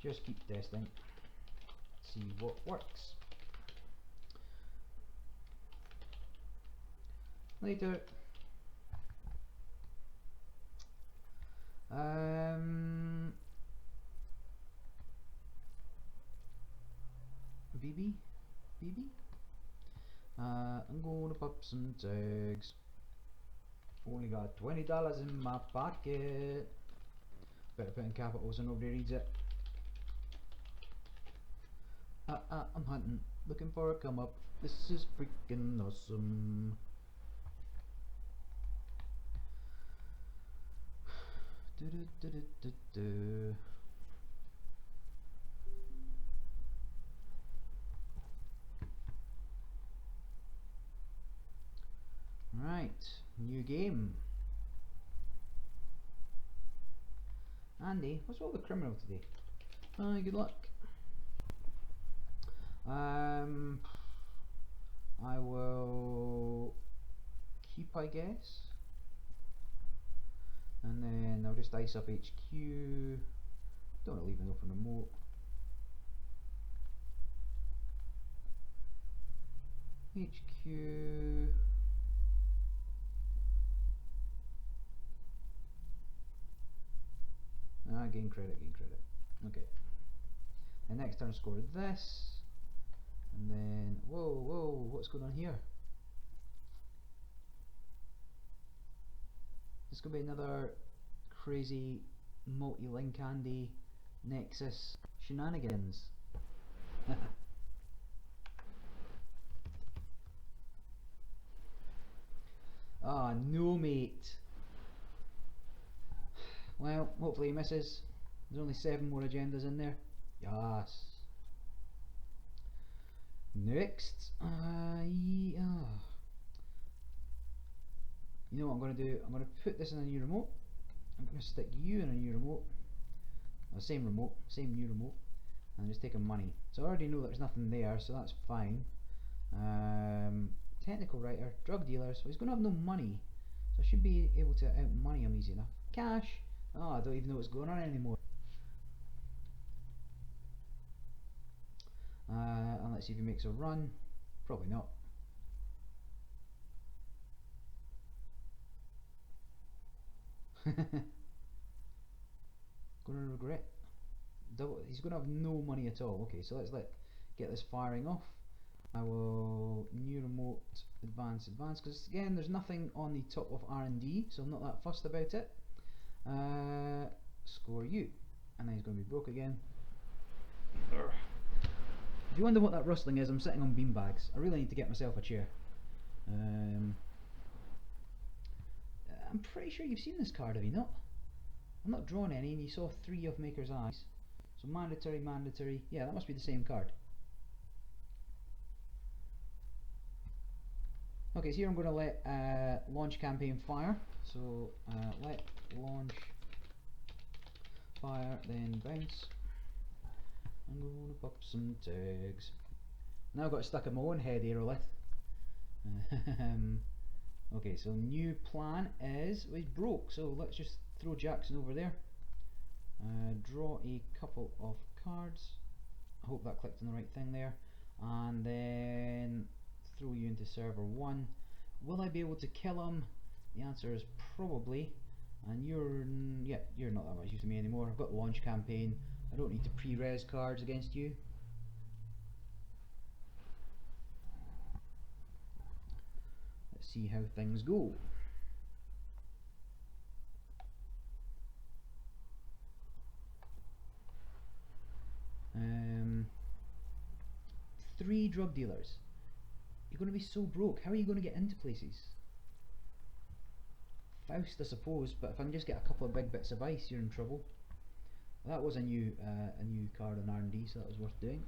just keep testing, see what works. Later. BB? I'm gonna pop some tags. Only got $20 in my pocket. Better put in capitals so nobody reads it. I'm hunting, looking for a come up. This is freaking awesome. Right, new game. Andy, what's all the criminal today? Hi, good luck. I will keep, I guess, and then I'll just ice up HQ. Don't want to leave an open remote. HQ. Gain credit, gain credit. Okay. And next turn score this. And then, whoa, what's going on here? This could be another crazy multi-link Andy Nexus shenanigans. Ah, no mate. Well, hopefully he misses. There's only 7 more agendas in there. Yes. Next, yeah. You know what I'm going to do? I'm going to put this in a new remote. I'm going to stick you in a new remote. Same remote, same new remote. And just take a money. So I already know there's nothing there, so that's fine. Technical writer, drug dealer, so he's going to have no money. So I should be able to out money him easy enough. Cash! Oh, I don't even know what's going on anymore. And let's see if he makes a run. Probably not. Gonna regret. He's gonna have no money at all. Okay, so let's get this firing off. I will new remote advance because again there's nothing on the top of R&D, so I'm not that fussed about it. Score you, and then he's going to be broke again. If you wonder what that rustling is, I'm sitting on beanbags. I really need to get myself a chair. I'm pretty sure you've seen this card, have you not? I'm not drawing any, and you saw 3 of Maker's Eyes. So mandatory. Yeah, that must be the same card. Okay, so here I'm going to let launch campaign fire. So let launch fire, then bounce. I'm going to pop some tags. Now I've got stuck in my own head, Aerolith. Okay, so new plan is, well, he's broke, so let's just throw Jackson over there. Draw a couple of cards. I hope that clicked on the right thing there. And then throw you into server 1. Will I be able to kill him? The answer is probably. And you're not that much use to me anymore. I've got launch campaign. I don't need to pre-res cards against you. Let's see how things go. Three drug dealers. You're going to be so broke. How are you going to get into places? Faust, I suppose, but if I can just get a couple of big bits of ice, you're in trouble. Well, that was a new card on R&D, so that was worth doing.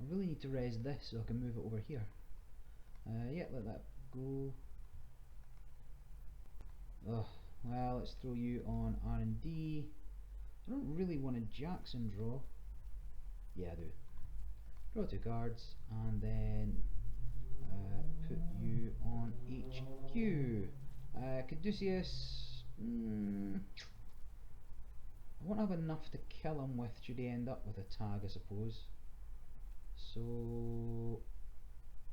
I really need to res this so I can move it over here. Yeah, let that go. Oh, well, let's throw you on R&D. I don't really want a Jackson draw. Yeah, I do. Draw 2 cards and then put you on HQ. Caduceus. I won't have enough to kill him with should he end up with a tag, I suppose. So,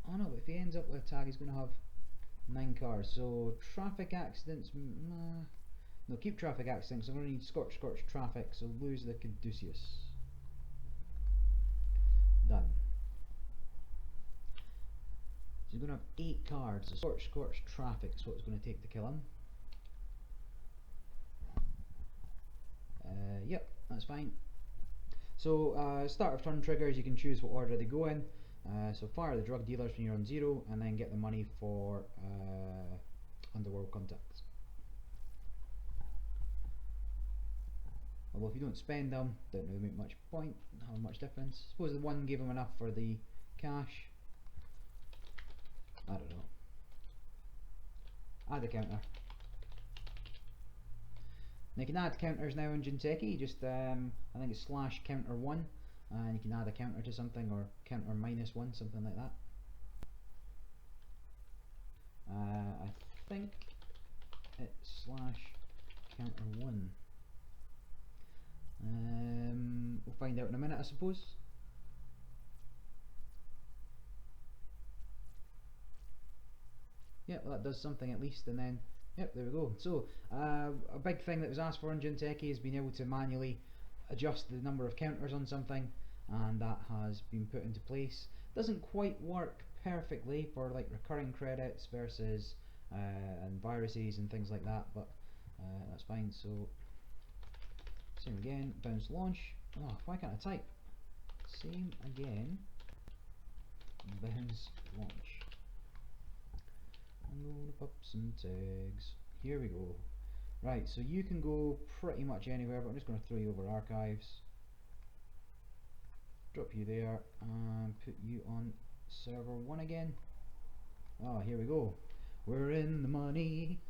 oh no, but if he ends up with a tag, he's going to have 9 cards. So traffic accidents. No, keep traffic accidents. I'm going to need scorch traffic. So lose the Caduceus. Done. So he's going to have 8 cards. So scorch traffic is what it's going to take to kill him. Yep, that's fine. So start of turn triggers, you can choose what order they go in. So fire the drug dealers when you're on 0, and then get the money for underworld contacts. Although if you don't spend them, don't really make much point, not much difference. Suppose the one gave him enough for the cash. I don't know. Add a counter. Now you can add counters now in Jinteki, just I think it's /counter1, and you can add a counter to something, or counter -1, something like that. I think it's /counter1. We'll find out in a minute, I suppose. Yeah, well, that does something at least, and then Yep, there we go. So a big thing that was asked for in Jinteki is being able to manually adjust the number of counters on something, and that has been put into place. Doesn't quite work perfectly for like recurring credits versus and viruses and things like that, but that's fine. So same again, bounce launch. Oh, why can't I type? Same again, bounce launch. I'm gonna pop some tags. Here we go. Right, so you can go pretty much anywhere, but I'm just going to throw you over archives. Drop you there and put you on server 1 again. Oh, here we go. We're in the money.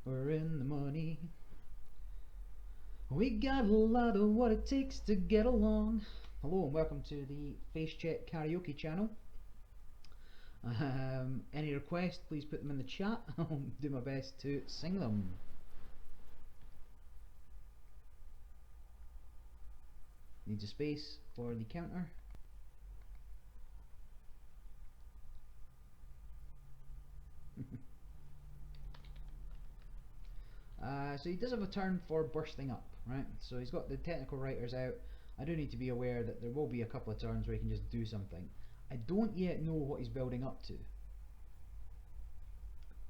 We're in the money. We got a lot of what it takes to get along. Hello and welcome to the Face Check Karaoke channel. Any requests, please put them in the chat. I'll do my best to sing them. Needs a space for the counter. So he does have a turn for bursting up, right? So he's got the technical writers out. I do need to be aware that there will be a couple of turns where he can just do something. I don't yet know what he's building up to.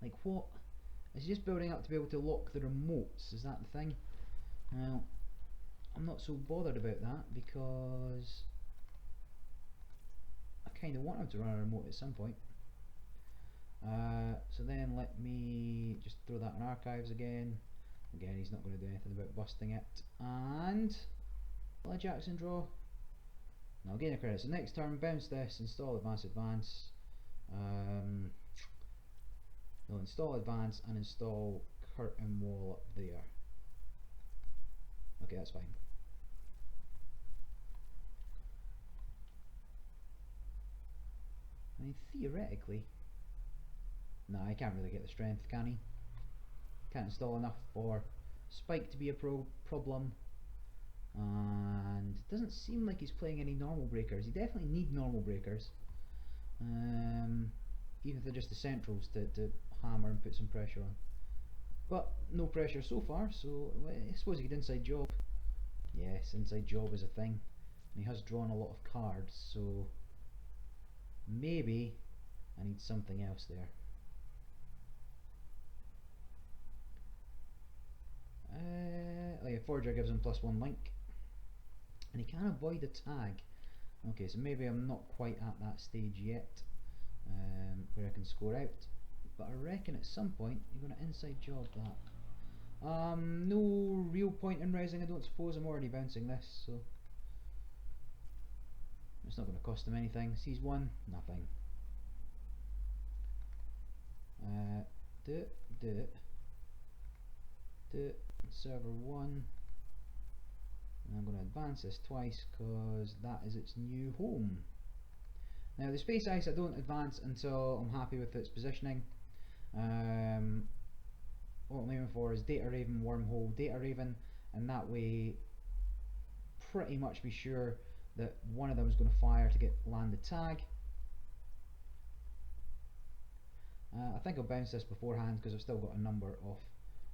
Like what? Is he just building up to be able to lock the remotes? Is that the thing? Well, I'm not so bothered about that because I kind of want him to run a remote at some point. So then let me just throw that in archives again. Again, he's not going to do anything about busting it. And will I Jackson draw? No, gain a credit. So next turn, bounce this, install advance. No, install advance and install curtain wall up there. Okay, that's fine. I mean, theoretically, no, I can't really get the strength, can he? Can't install enough for Spike to be a problem, and it doesn't seem like he's playing any normal breakers. You definitely need normal breakers, even if they're just the centrals to hammer and put some pressure on. But no pressure so far, so well, I suppose he could inside job. Yes, inside job is a thing. And he has drawn a lot of cards, so maybe I need something else there. Oh yeah, Forger gives him +1 link, and he can avoid a tag. Okay, so maybe I'm not quite at that stage yet, where I can score out, but I reckon at some point you're going to inside job that. No real point in resing, I don't suppose. I'm already bouncing this, so it's not going to cost him anything. Sees 1, nothing. Do it. Server 1, and I'm going to advance this twice because that is its new home. Now the Space Ice I don't advance until I'm happy with its positioning. What I'm aiming for is Data Raven, Wormhole, Data Raven, and that way pretty much be sure that one of them is going to fire to land the tag. I think I'll bounce this beforehand because I've still got a number of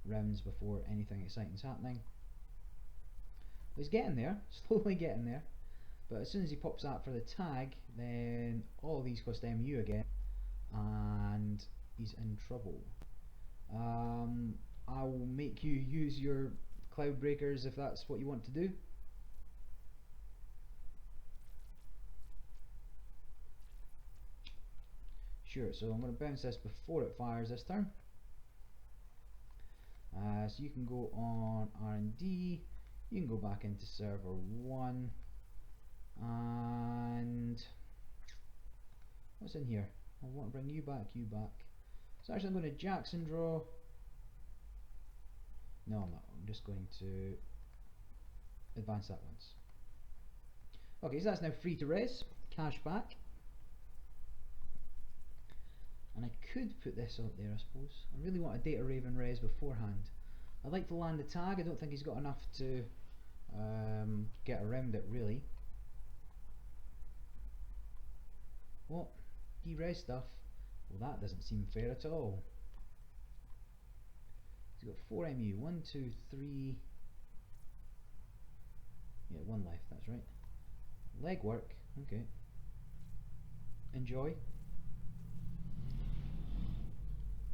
rounds before anything exciting is happening. He's getting there, slowly getting there, but as soon as he pops out for the tag, then all these cost MU again, and he's in trouble. I will make you use your cloud breakers if that's what you want to do. Sure, so I'm going to bounce this before it fires this turn. So you can go on R&D, you can go back into server 1, and what's in here? I want to bring you back. So actually I'm going to Jackson draw. No, I'm not. I'm just going to advance that once. Okay, so that's now free to res, cash back. And I could put this out there, I suppose. I really want a Data Raven res beforehand. I'd like to land the tag. I don't think he's got enough to get around it, really. What? He res stuff? Well, that doesn't seem fair at all. He's got 4 MU. 1, 2, 3. Yeah, 1 left, that's right. Leg work, okay. Enjoy.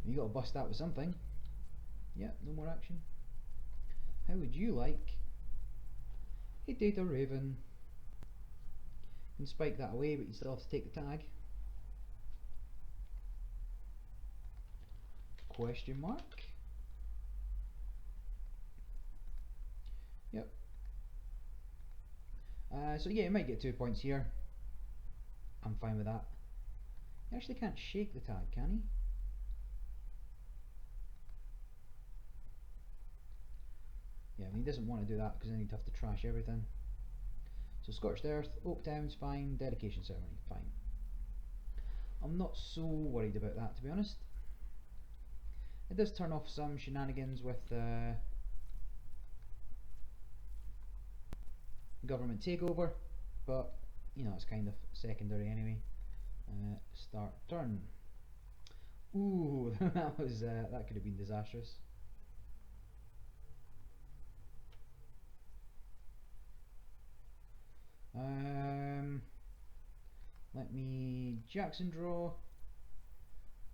You gotta bust that with something. Yeah, no more action. How would you like a Data Raven? You can spike that away, but you still have to take the tag. Question mark? Yep. So yeah, you might get 2 points here. I'm fine with that. He actually can't shake the tag, can he? Yeah, I mean, he doesn't want to do that because then he'd have to trash everything. So Scorched Earth, Oak Town's fine, Dedication Ceremony, fine. I'm not so worried about that, to be honest. It does turn off some shenanigans with government takeover, but you know, it's kind of secondary anyway. Start turn. Ooh, that could have been disastrous. Let me Jackson draw,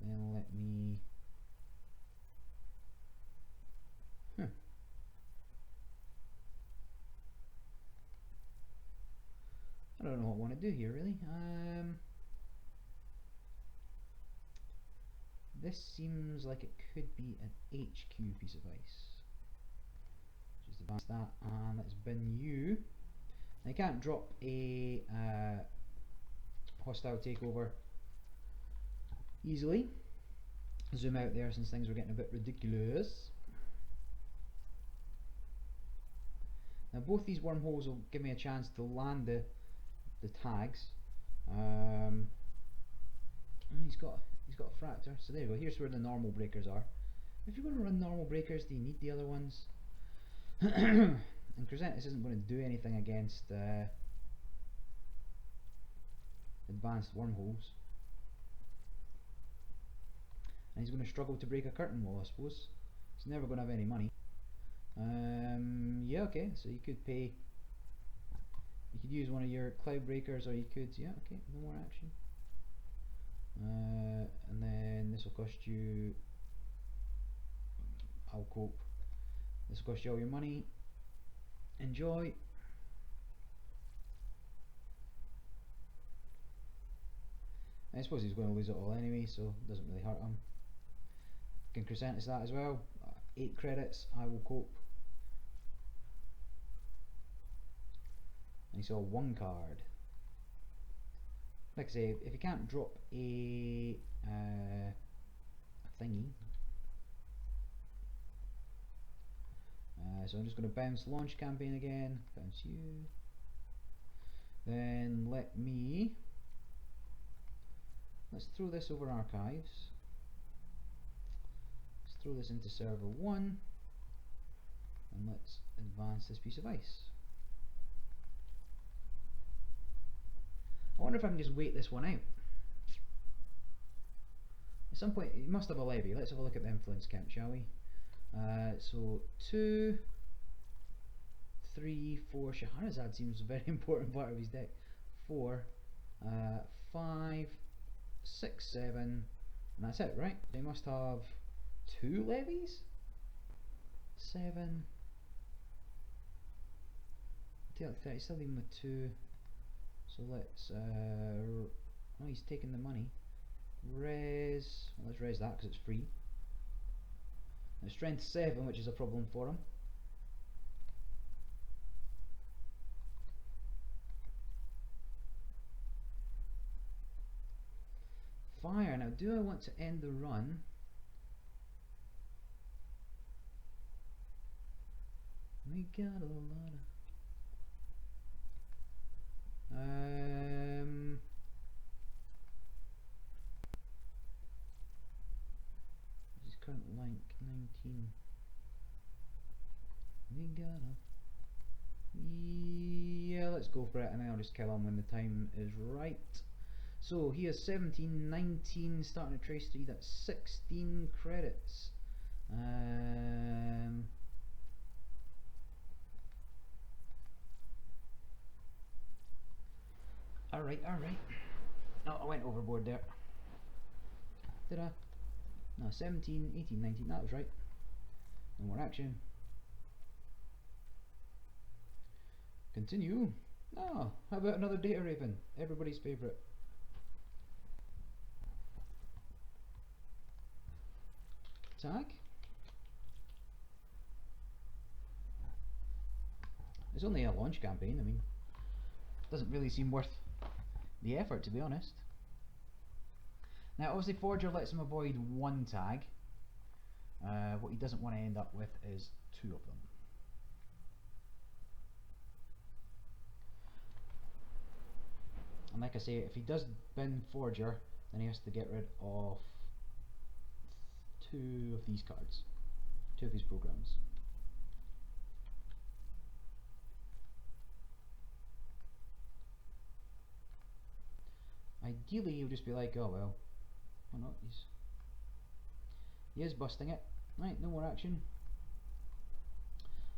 then let me I don't know what I want to do here really. This seems like it could be an HQ piece of ice. Just advance that, and let's bin you. I can't drop a hostile takeover easily. Zoom out there since things were getting a bit ridiculous. Now both these wormholes will give me a chance to land the tags. He's got a fracture, so there you go. Here's where the normal breakers are. If you're going to run normal breakers, do you need the other ones? And Crescentus isn't going to do anything against advanced wormholes. And he's going to struggle to break a curtain wall, I suppose. He's never going to have any money. Yeah, okay, so you could pay. You could use one of your cloud breakers, or you could, yeah, okay, no more action. And then this will cost you, I'll cope. This will cost you all your money. Enjoy. I suppose he's going to lose it all anyway, so it doesn't really hurt him. Can Crescentus that as well. 8 credits, I will cope. And he saw 1 card. Like I say, if you can't drop a thingy, so I'm just going to bounce launch campaign again, bounce you, then let's throw this over archives, let's throw this into server 1, and let's advance this piece of ice. I wonder if I can just wait this one out. At some point, you must have a levy. Let's have a look at the influence count, shall we? So 2, 3, 4. Shahrazad seems a very important part of his deck. 4, 5, 6, 7, and that's it, right? They must have 2 levies. 7. Take like 30. Still leaving with 2. So let's. Oh, he's taking the money. Res. Well, let's res that because it's free. Now strength 7, which is a problem for him. Fire. Now, do I want to end the run? We got a lot of. This is current rank 19. We gotta. Yeah, let's go for it, and then I'll just kill him when the time is right. So he has 17, 19, starting at trace 3, that's 16 credits. Alright, alright. No, I went overboard there. Did I? No, 17, 18, 19, that was right. No more action. Continue. Oh, how about another data raven? Everybody's favourite. Tag. It's only a launch campaign, I mean, doesn't really seem worth the effort, to be honest. Now obviously Forger lets him avoid one tag. What he doesn't want to end up with is two of them. And like I say, if he does bin Forger, then he has to get rid of two of these cards, two of these programs. Ideally, he would just be like, oh well, why not? He is busting it. Right, no more action.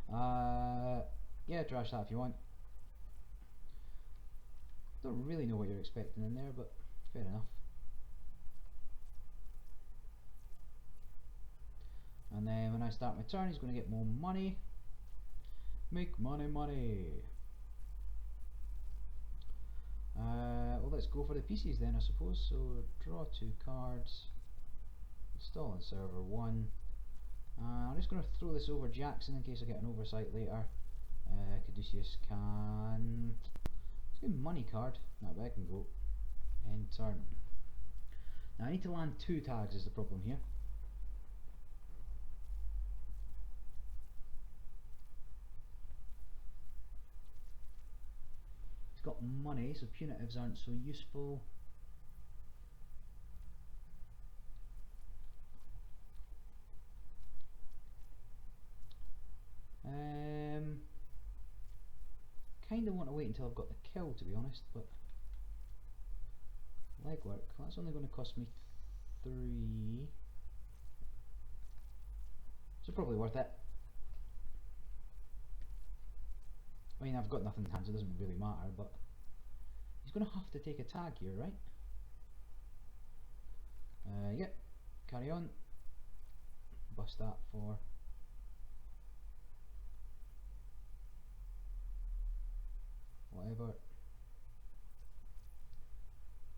Yeah, trash that if you want. Don't really know what you're expecting in there, but fair enough. And then when I start my turn, he's going to get more money. Make money, money. Well, let's go for the pieces then, I suppose. So draw two cards. Install on server 1. I'm just going to throw this over Jackson in case I get an oversight later. Caduceus can... Let's get money card. That way I can go. End turn. Now I need to land 2 tags is the problem here. He's got money, so punitives aren't so useful. Kind of want to wait until I've got the kill, to be honest, but legwork, that's only going to cost me 3, so probably worth it. I mean, I've got nothing in hand, so it doesn't really matter, but he's going to have to take a tag here, right? Yep, carry on. Bust that for... whatever.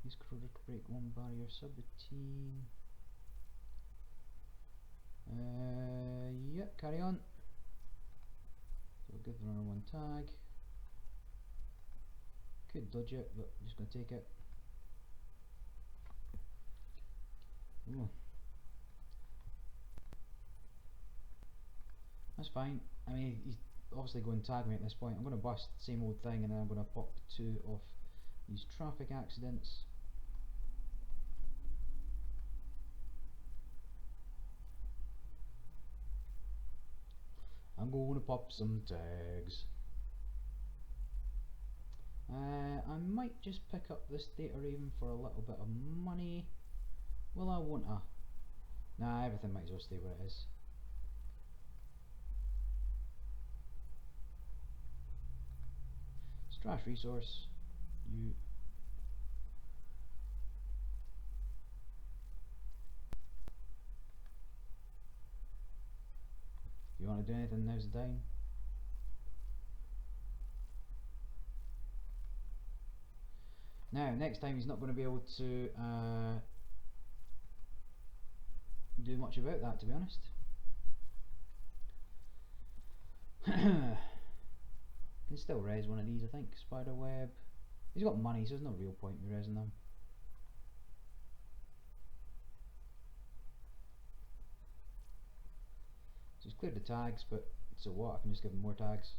Use Crowder to break 1 barrier subroutine. Yep, carry on. So we'll give the runner 1 tag. Could dodge it, but I'm just going to take it. Ooh. That's fine. I mean, he's obviously going to tag me at this point. I'm going to bust the same old thing, and then I'm going to pop 2 of these traffic accidents. I'm going to pop some tags. I might just pick up this data raven for a little bit of money. Well, I won't. Nah, everything might as well stay where it is. Trash resource. You. If you want to do anything, now's the time. Now, next time he's not going to be able to do much about that, to be honest. Can still res one of these, I think. Spiderweb. He's got money, so there's no real point in resing them. So he's cleared the tags, but so what? I can just give him more tags.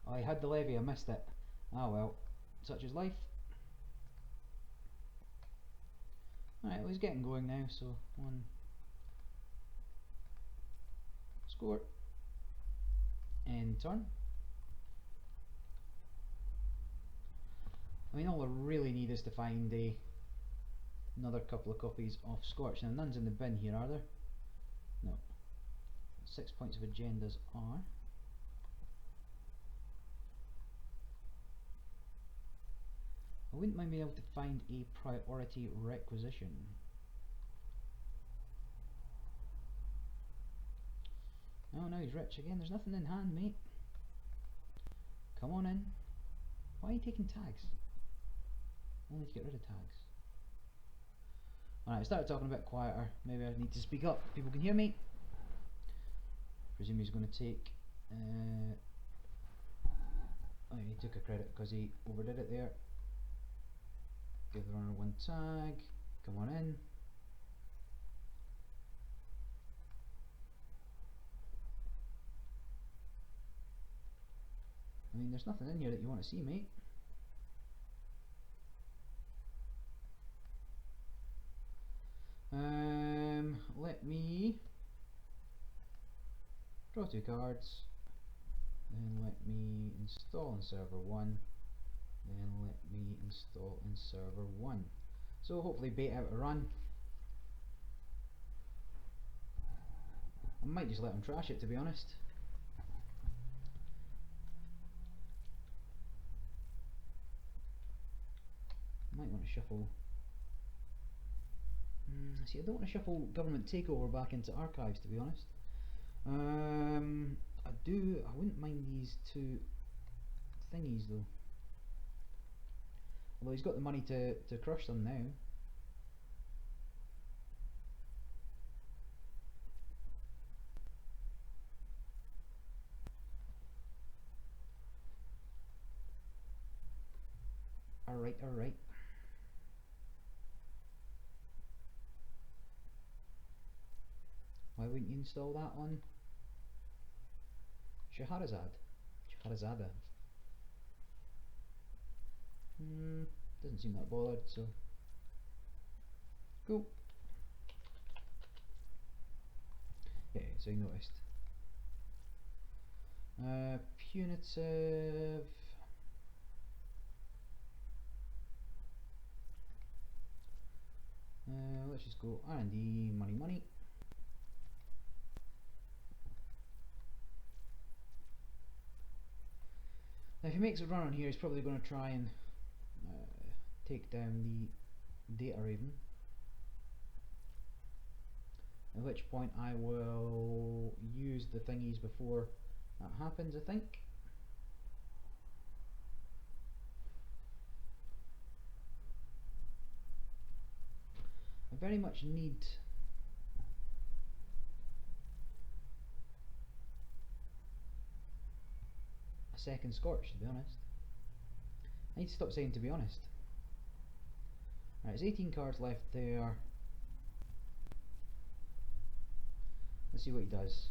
Oh, I had the levy, I missed it. Ah well, such is life. Alright, well he's getting going now, so 1. Score. End turn. I mean, all I really need is to find a another couple of copies of Scorch. Now none's in the bin here, are there? No. 6 points of agendas are. I wouldn't mind being able to find a priority requisition. Oh, now he's rich again. There's nothing in hand, mate. Come on in. Why are you taking tags? Only to get rid of tags. Alright, I started talking a bit quieter. Maybe I need to speak up. People can hear me. Presume he's going to take... oh, he took a credit because he overdid it there. Give the runner one tag. Come on in. I mean, there's nothing in here that you want to see, mate. Let me draw 2 cards, then let me install in server 1, then let me install in server 1. So hopefully bait out a run. I might just let him trash it, to be honest. Might want to shuffle. See, I don't want to shuffle Government Takeover back into Archives, to be honest. I wouldn't mind these 2 thingies though. Although he's got the money to crush them now. Alright, alright. Why wouldn't you install that one? Shahrazad. Shahrazada. Doesn't seem that bothered, so. Cool. Yeah, so you noticed. Punitive. Let's just go R&D, money, money. Now if he makes a run on here, he's probably going to try and take down the Data Raven. At which point I will use the thingies before that happens, I think. I very much need a second Scorch, to be honest. I need to stop saying to be honest. Right, there's 18 cards left there. Let's see what he does.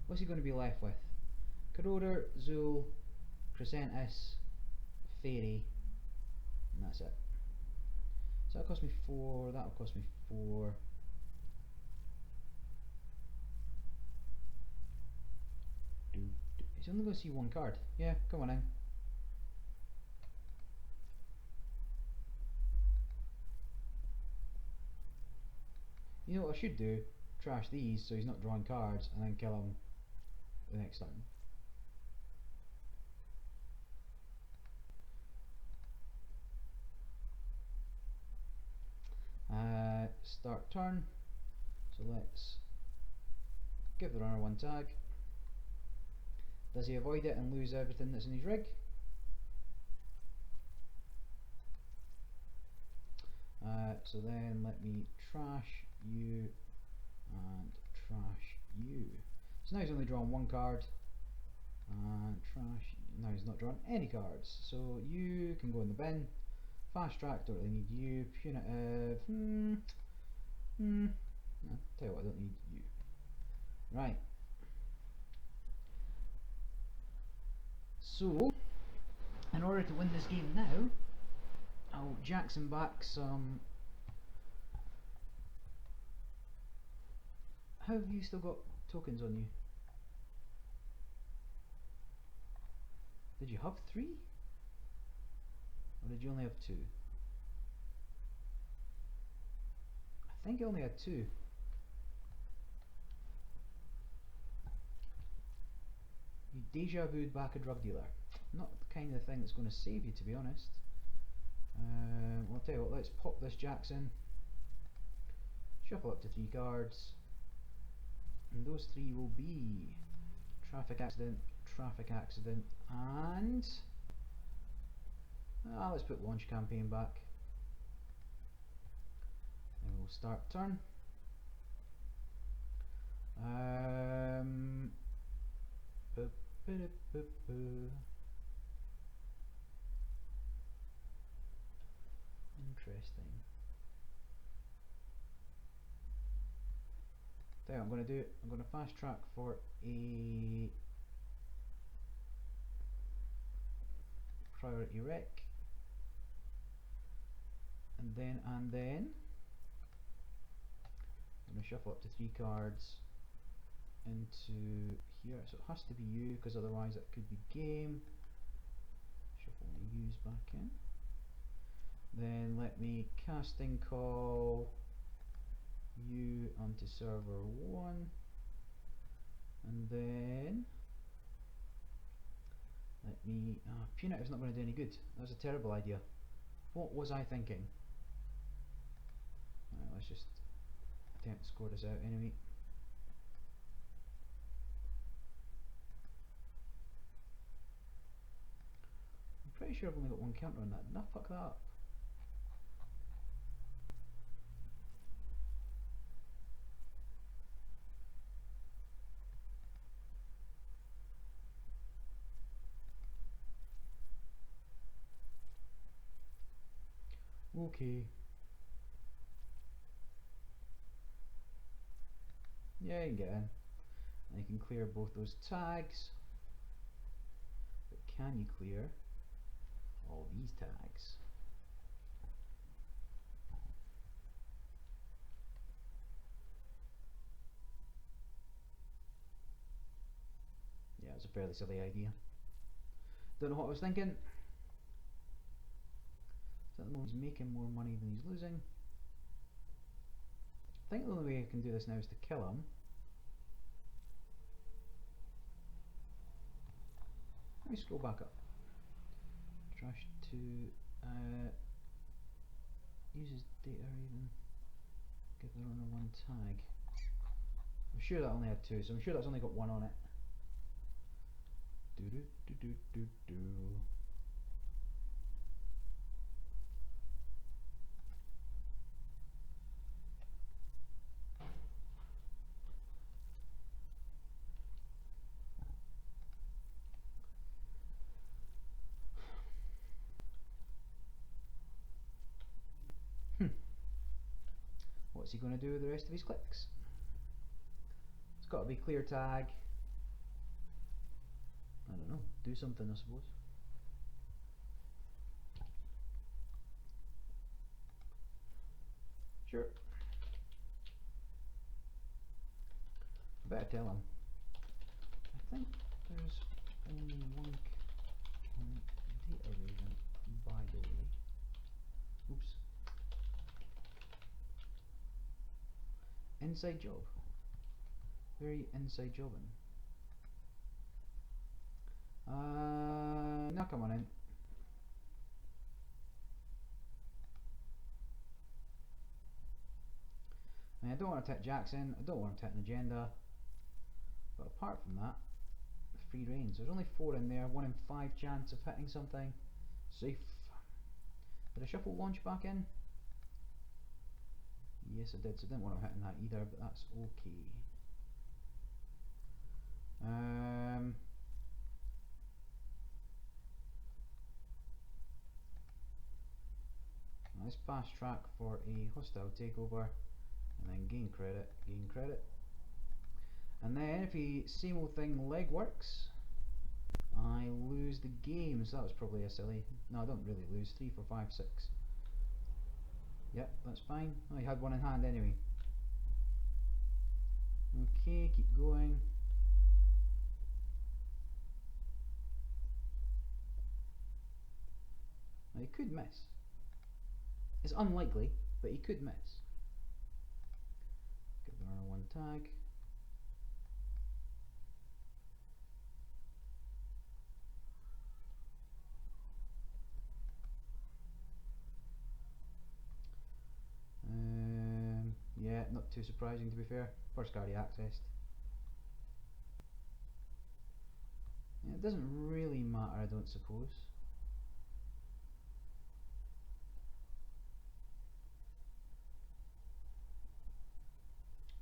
What's he going to be left with? Corrodor, Zool, Crescentus, Fairy, and that's it. So that'll cost me 4, that'll cost me 4. He's only going to see 1 card. Yeah, come on in. You know what I should do? Trash these so he's not drawing cards and then kill him the next time. Start turn. So let's give the runner 1 tag. Does he avoid it and lose everything that's in his rig? So then let me trash you and trash you. So now he's only drawn 1 card. And trash. Now he's not drawn any cards. So you can go in the bin. Fast track, don't really need you. Punitive. No, tell you what, I don't need you. Right. So, in order to win this game now, I'll Jackson back some. How have you still got tokens on you? Did you have 3? Or did you only have 2? I think you only had 2. You deja vu'd back a drug dealer. Not the kind of thing that's going to save you, to be honest. Well, I'll tell you what, let's pop this Jackson. Shuffle up to 3 cards. And those 3 will be traffic accident, and... let's put launch campaign back. And we'll start turn. Interesting. Tell you what I'm going to do. I'm going to fast track for a priority wreck, and then I'm going to shuffle up to 3 cards into here. So it has to be you, because otherwise it could be game. Shuffle my U's back in. Then let me casting call you onto server 1, and then let me... Punitive's not going to do any good. That was a terrible idea. What was I thinking? Let's just attempt to score this out anyway. I'm pretty sure I've only got 1 counter on that. Did I fuck that up? Okay. Yeah, you can get in. And you can clear both those tags. But can you clear all these tags? Yeah, it's a fairly silly idea. Don't know what I was thinking. So at the moment he's making more money than he's losing. I think the only way I can do this now is to kill him. Let me scroll back up. Trash to uses data raven. Give the runner 1 tag. I'm sure that only had 2, so I'm sure that's only got 1 on it. Do do do do do do. What's he going to do with the rest of his clicks? It's got to be clear tag. I don't know, do something I suppose. Sure. Better tell him. I think there's only 1 on data raven, by the way. Oops. Inside job. Very inside jobbing. Now come on in. I don't want to attack Jackson, I don't want to attack an agenda. But apart from that, free reigns. There's only 4 in there, 1 in 5 chance of hitting something. Safe. Did I shuffle launch back in? Yes I did, so I didn't want to hit that either, but that's okay. Let's fast track for a hostile takeover and then gain credit, and then if the same old thing leg works, I lose the game. So that was probably a silly... No, I don't really lose. 3, 4, 5, 6. Yep, that's fine. I had 1 in hand anyway. Okay, keep going. Now, he could miss. It's unlikely, but he could miss. Give the runner one tag. Yeah, not too surprising to be fair. First card he accessed. Yeah, it doesn't really matter, I don't suppose.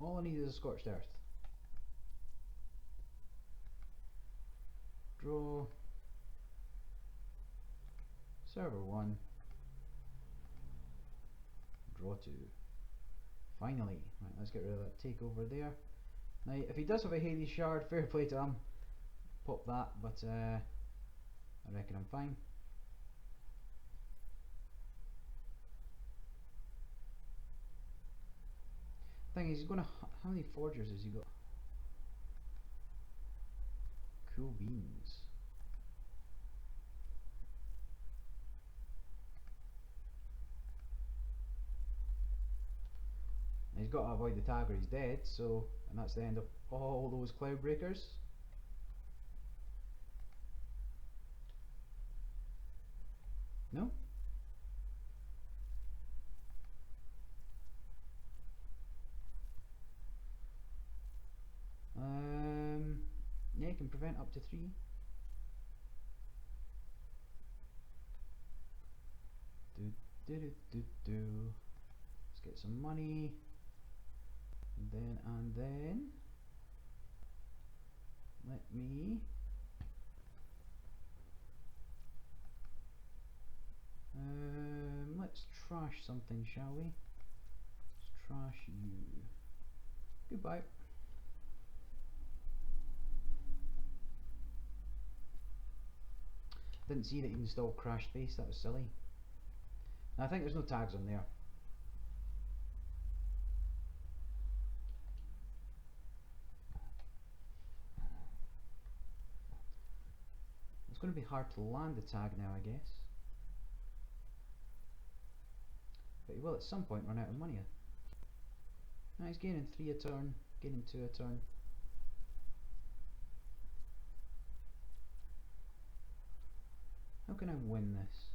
All I need is a Scorched Earth. Draw. Server 1. Draw 2. Finally. Right, let's get rid of that takeover there. Now, if he does have a Hades Shard, fair play to him. Pop that, but I reckon I'm fine. Thing is, he's gonna. How many forgers has he got? Cool beans. And he's got to avoid the tag or he's dead, so, and that's the end of all those Cloud Breakers. No? Yeah, you can prevent up to 3. Let's get some money. And then let me let's trash something, shall we? Let's trash you. Goodbye. Didn't see that you installed Crash Face, that was silly. Now, I think there's no tags on there. It's going to be hard to land the tag now, I guess. But he will at some point run out of money. Now he's gaining 3 a turn, gaining 2 a turn. How can I win this?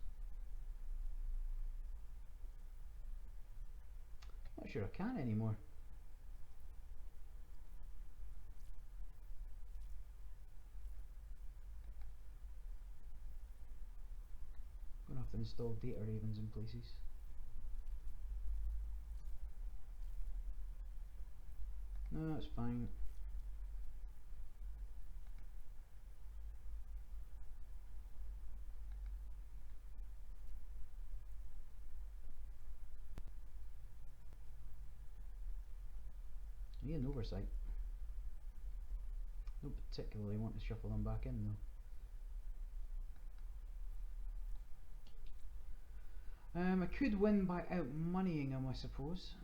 Not sure I can anymore. Gonna have to install data ravens in places. No, that's fine. I need an oversight. Don't particularly want to shuffle them back in though. I could win by out moneying him, I suppose.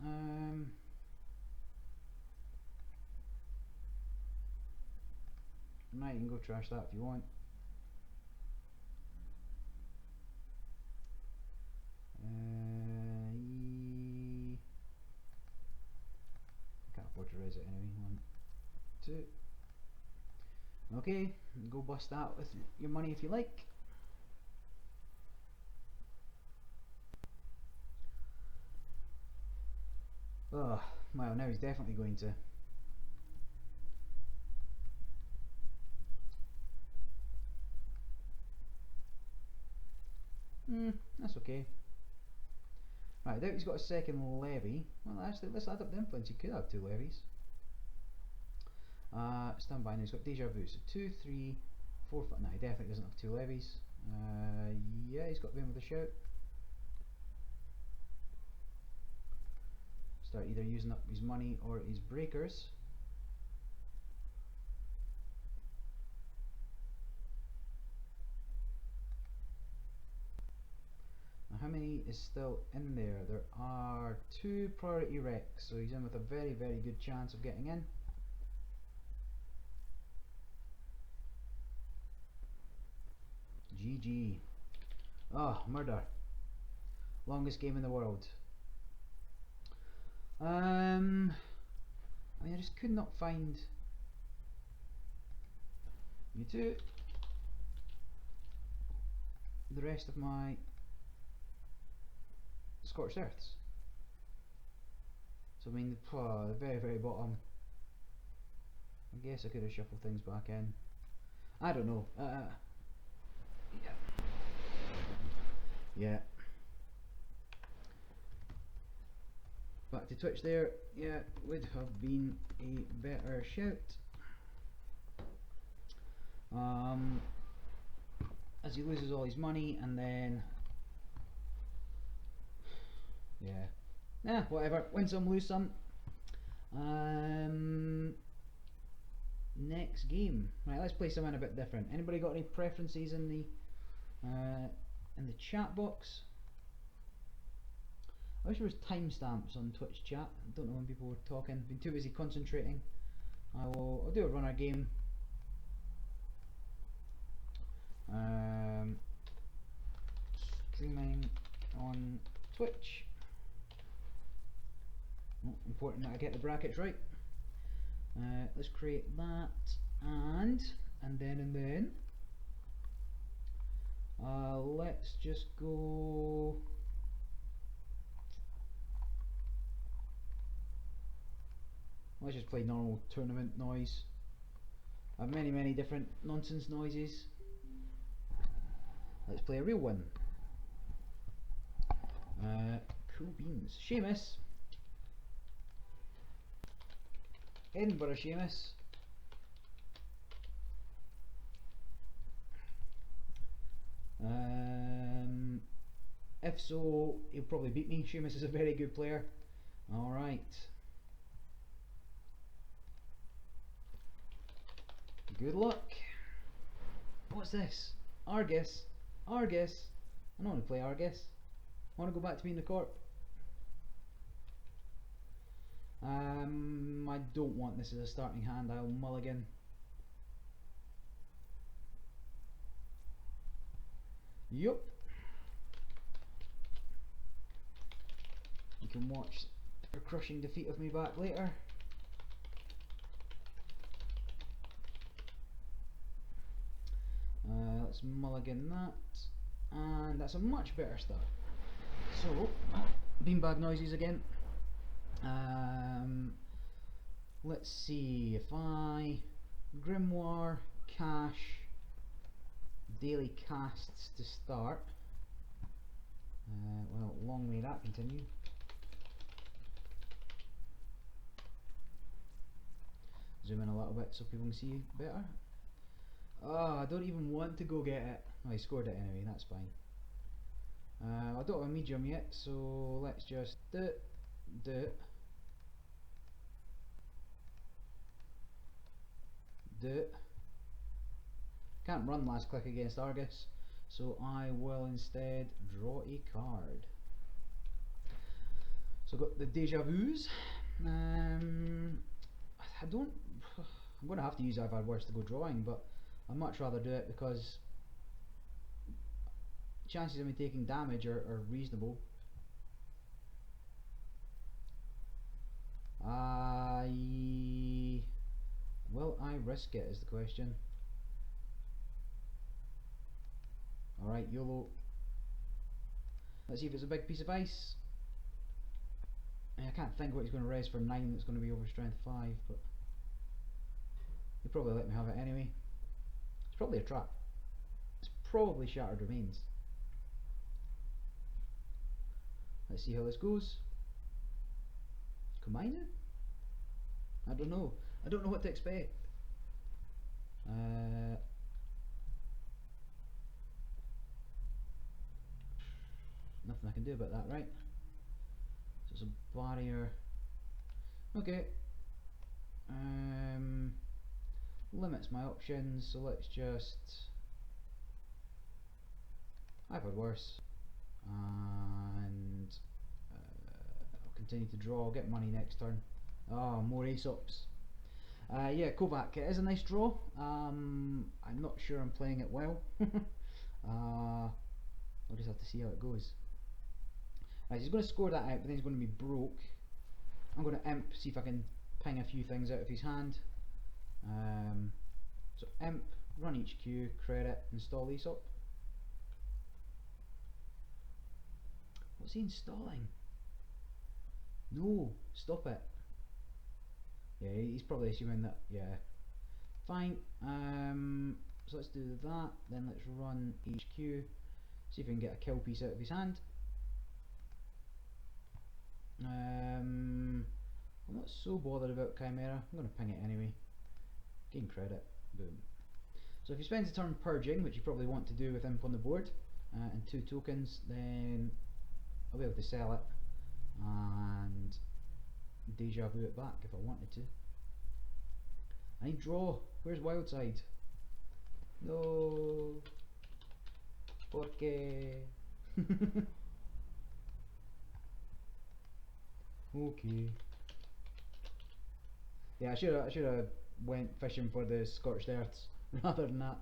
Right, you can go trash that if you want. Can't afford to raise it anyway. 1, 2. Okay, go bust that with your money if you like. Oh, well, now he's definitely going to. That's okay. Right, I doubt he's got a second levy. Well, actually, let's add up the influence. He could have 2 levies. Stand by now. He's got Deja Vu. So 2, 3, 4, 5. No, he definitely doesn't have 2 levies. Yeah, he's got Vim with a shout. Start either using up his money or his breakers. Now, how many is still in there? There are 2 priority wrecks, so he's in with a very, very good chance of getting in. GG. Oh, murder. Longest game in the world. I mean, I just could not find you two. The rest of my Scorched Earths. So I mean, the very, very bottom. I guess I could have shuffled things back in. I don't know. Yeah. Yeah. Back to Twitch there. Yeah, would have been a better shout. As he loses all his money and then yeah, whatever, win some, lose some. Next game, right, let's play something a bit different. Anybody got any preferences in the chat box? I wish there was timestamps on Twitch chat. I don't know when people were talking, been too busy concentrating. I'll do a runner game. Streaming on Twitch. Oh, important that I get the brackets right. Let's create that, and then let's just go. Let's just play normal tournament noise. I have many different nonsense noises. Let's play a real one. Cool beans. Seamus. Edinburgh Seamus. If so, he'll probably beat me. Seamus is a very good player. Alright. Good luck. What's this? Argus. Argus. I don't want to play Argus. I want to go back to being the Corp. I don't want this as a starting hand. I'll mulligan. Yup. You can watch a crushing defeat of me back later. Let's mulligan that, and that's a much better start. So, beanbag noises again. Let's see, if I Grimoire, cash, daily casts to start. Well, long may that continue. Zoom in a little bit so people can see better. Oh, I don't even want to go get it. Oh, he scored it anyway, that's fine. I don't have a medium yet, so let's just do it. Can't run last click against Argus, so I will instead draw a card. So I've got the Deja Vus. I'm going to have to use I've Had Worse to go drawing, but I'd much rather do it because chances of me taking damage are reasonable. Will I risk it is the question. Alright, YOLO. Let's see if it's a big piece of ice. I can't think what he's going to raise for 9 that's going to be over strength 5, but he'll probably let me have it anyway. It's probably a trap. It's probably Shattered Remains. Let's see how this goes. Combine it? I don't know. I don't know what to expect. Nothing I can do about that, right? So it's a barrier. Okay. Limits my options, so let's just... I've had worse. And I'll continue to draw. I'll get money next turn. Oh, more Aesops. Yeah, Kovac, it is a nice draw. I'm not sure I'm playing it well. I'll just have to see how it goes. Right, he's going to score that out, but then he's going to be broke. I'm going to imp, see if I can ping a few things out of his hand. So imp, run HQ, credit, install Aesop. What's he installing? No, stop it. Yeah, he's probably assuming that, yeah. Fine, so let's do that, then let's run HQ, see if we can get a kill piece out of his hand. I'm not so bothered about Chimera, I'm going to ping it anyway. Gain credit, boom. So if he spends a turn purging, which you probably want to do with imp on the board, and 2 tokens, then I'll be able to sell it and deja vu it back if I wanted to. I need draw. Where's Wildside? No. Okay. Okay. Yeah, I should have went fishing for the scorched earths rather than that.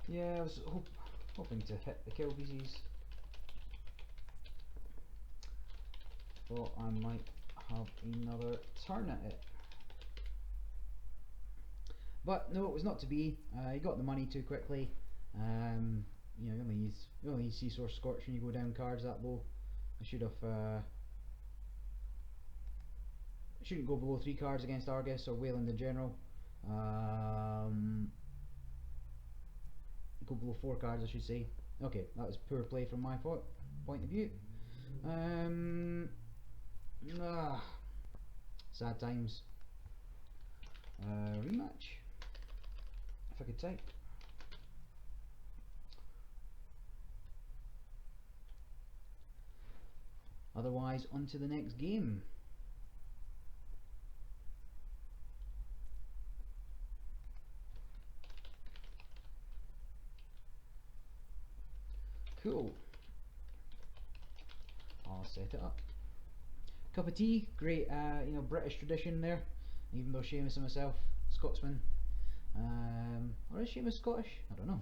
Yeah, I was hoping to hit the kill pieces. Thought I might have another turn at it. But no, it was not to be. He got the money too quickly. You know, you only use Seasource Scorch when you go down cards that low. I should have. Shouldn't go below 3 cards against Argus or Wayland in general. Go below 4 cards, I should say. Okay, that was poor play from my point of view. Sad times. Rematch. If I could type. Otherwise, on to the next game. Cool. I'll set it up. Cup of tea, great, you know, British tradition there. Even though Seamus and myself, Scotsman, or is Seamus Scottish? I don't know.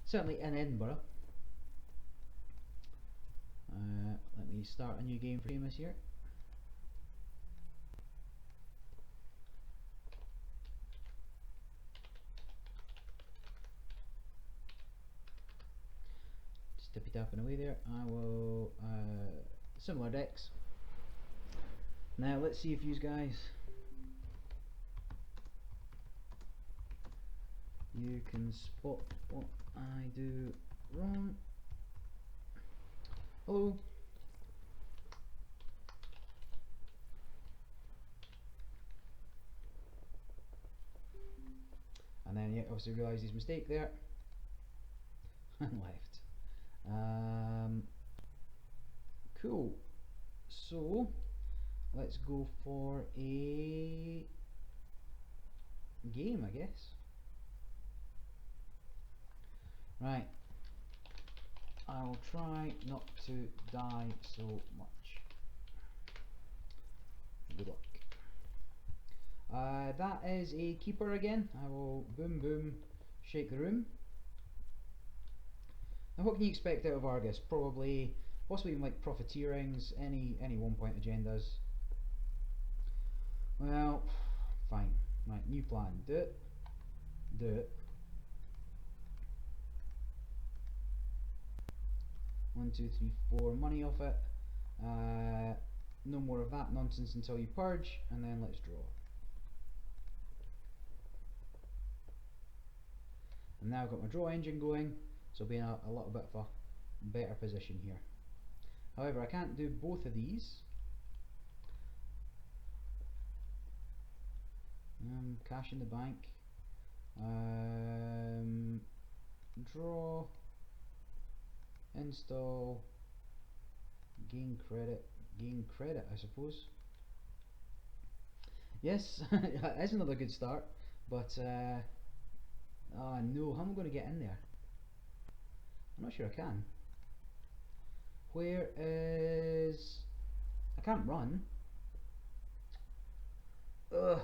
Certainly in Edinburgh. Let me start a new game for Seamus here. Just tippy tapping away there. I will similar decks. Now let's see if you guys you can spot what I do wrong. Hello. And then you obviously realise his mistake there and left. Cool. So let's go for a game, I guess. Right. I will try not to die so much. Good luck. That is a keeper again. I will boom boom shake the room. Now what can you expect out of Argus? Probably, possibly even like profiteerings, any 1 point agendas. Well, fine. Right, new plan. Do it. Do it. 1, 2, 3, 4. Money off it. No more of that nonsense until you purge, and then let's draw. And now I've got my draw engine going, so I'll be in a little bit of a better position here. However, I can't do both of these. Cash in the bank. Draw. Install. Gain credit. Gain credit, I suppose. Yes, that is another good start, but oh no, how am I going to get in there? I'm not sure I can. Where is... I can't run. Ugh.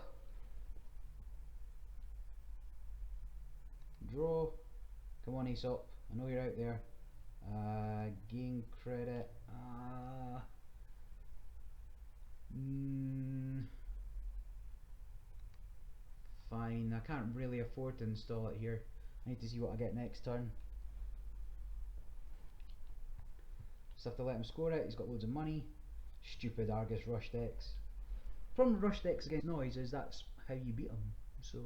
Come on, Aesop. I know you're out there. Gain credit. Fine. I can't really afford to install it here. I need to see what I get next turn. Just have to let him score it. He's got loads of money. Stupid Argus rush decks. Problem with rush decks against noise is that's how you beat them. So,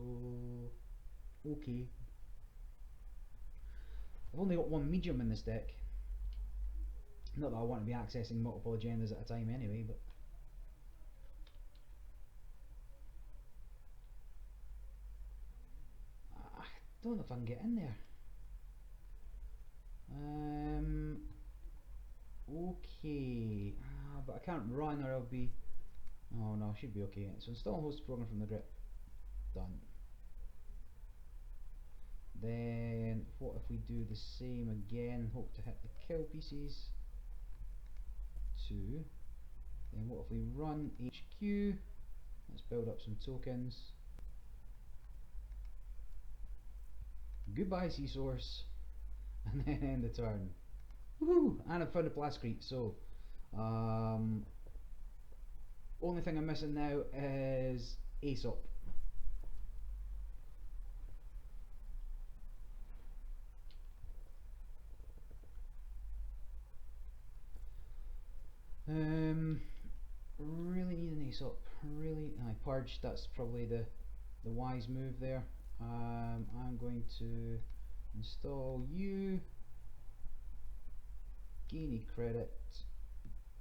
okay. I've only got one medium in this deck. Not that I want to be accessing multiple agendas at a time anyway, but I don't know if I can get in there. Okay. But I can't run or I'll be... Oh no, I should be okay. So install host program from the grip. Done. Then what if we do the same again? Hope to hit the kill pieces. 2. Then what if we run HQ? Let's build up some tokens. Goodbye sea source. And then end the turn. Woohoo! And I've found a Plascrete, so only thing I'm missing now is Aesop. Really need an Aesop. Really, I purged. That's probably the wise move there. I'm going to install you. Gain E credit.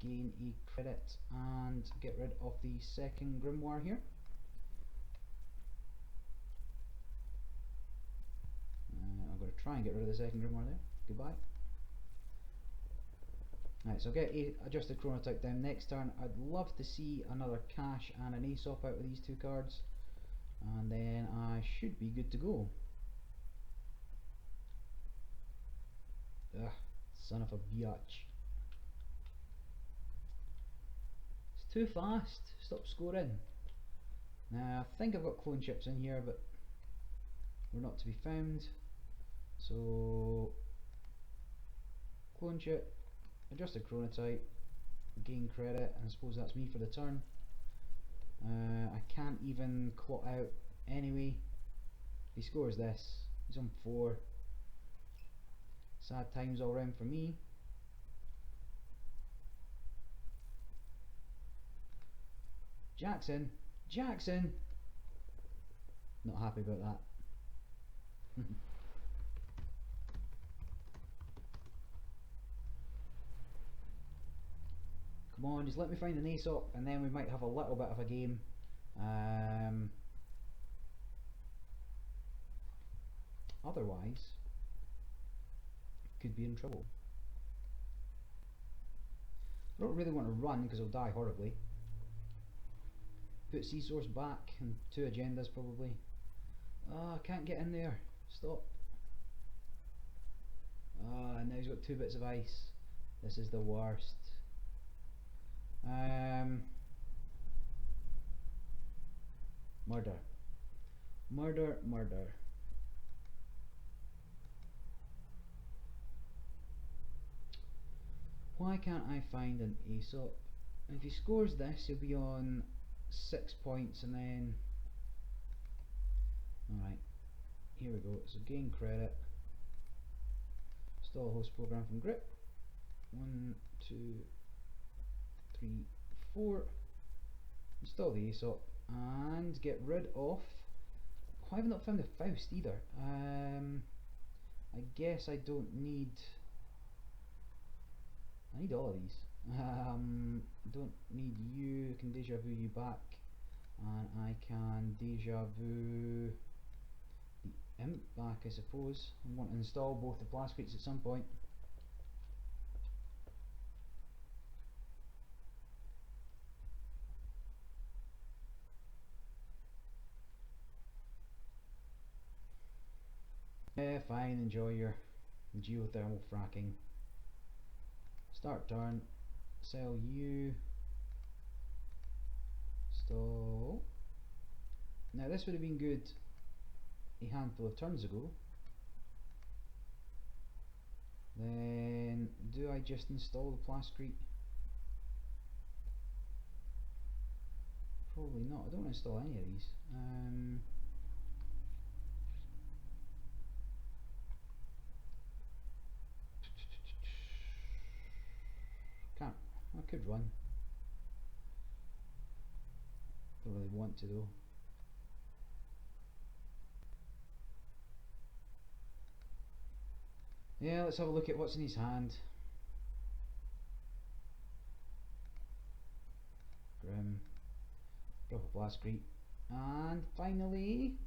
Gain E credit, and get rid of the second Grimoire here. I'm going to try and get rid of the second Grimoire there. Goodbye. Alright, so get adjusted chronotype down next turn. I'd love to see another Cash and an Aesop out of these two cards, and then I should be good to go. Ugh, son of a biatch. It's too fast. Stop scoring. Now, I think I've got clone chips in here, but we're not to be found. So, clone chip. Adjusted chronotype, gain credit, and I suppose that's me for the turn. I can't even clot out anyway. He scores this. He's on 4. Sad times all round for me. Jackson! Jackson! Not happy about that. Come on, just let me find an Aesop and then we might have a little bit of a game. Otherwise, could be in trouble. I don't really want to run because I'll die horribly. Put Sea Source back and 2 agendas probably. Ah, I can't get in there. Stop. Ah, now he's got 2 bits of ice. This is the worst. Murder. Murder, murder. Why can't I find an Aesop? If he scores this, he'll be on 6 points and then... Alright, here we go. So gain credit. Install host program from grip. 1, 2, 3, 4. Install the Aesop and get rid of... Oh, I have not found a Faust either. I guess I don't need... I need all of these. Don't need you. I can deja vu you back, and I can deja vu the imp back, I suppose. I want to install both the Plascretes at some point. Yeah, fine, enjoy your geothermal fracking. Start turn, sell you, stall. Now this would have been good a handful of turns ago. Then do I just install the plascrete? Probably not. I don't want to install any of these. Can't. I could run. Don't really want to though. Yeah, let's have a look at what's in his hand. Grim. Drop a plascrete. And finally...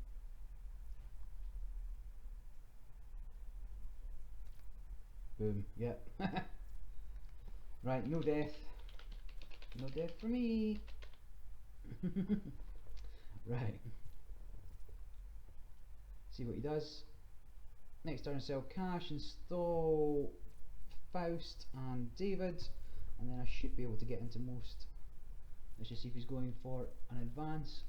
boom. Yep. Right, no death. No death for me. Right. See what he does. Next turn, sell cash, install Faust and David, and then I should be able to get into most. Let's just see if he's going for an advance.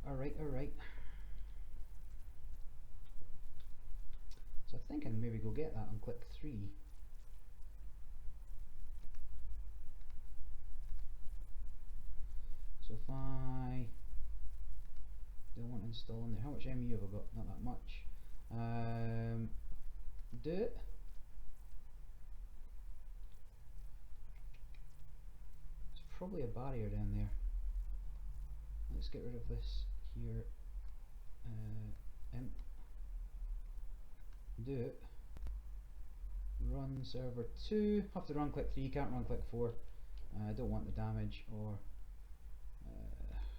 Alright, alright. So I think I can maybe go get that on click 3. So if I don't want to install in there, how much MU have I got? Not that much. Do it. There's probably a barrier down there. Let's get rid of this here. Do it. Run server 2. Have to run click 3, can't run click 4. I don't want the damage, or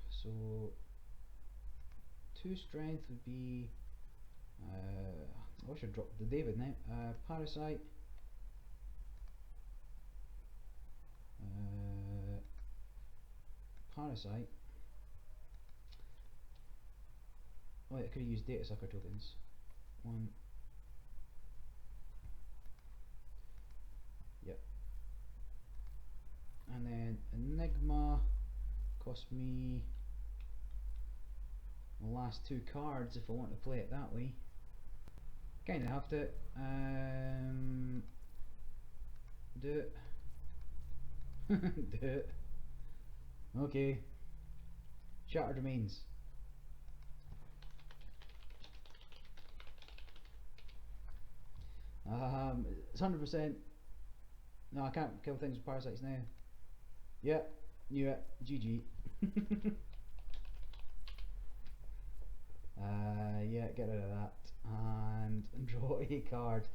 so 2 strength would be I should drop the David now. Parasite, Parasite. Oh, I could have used data sucker tokens. 1. Yep. And then Enigma cost me the last 2 cards if I want to play it that way. Kinda have to. Do it. Do it. Okay. Shattered Remains. It's 100%. No, I can't kill things with parasites now. Yep, knew it. GG. Yeah, get rid of that and draw a card.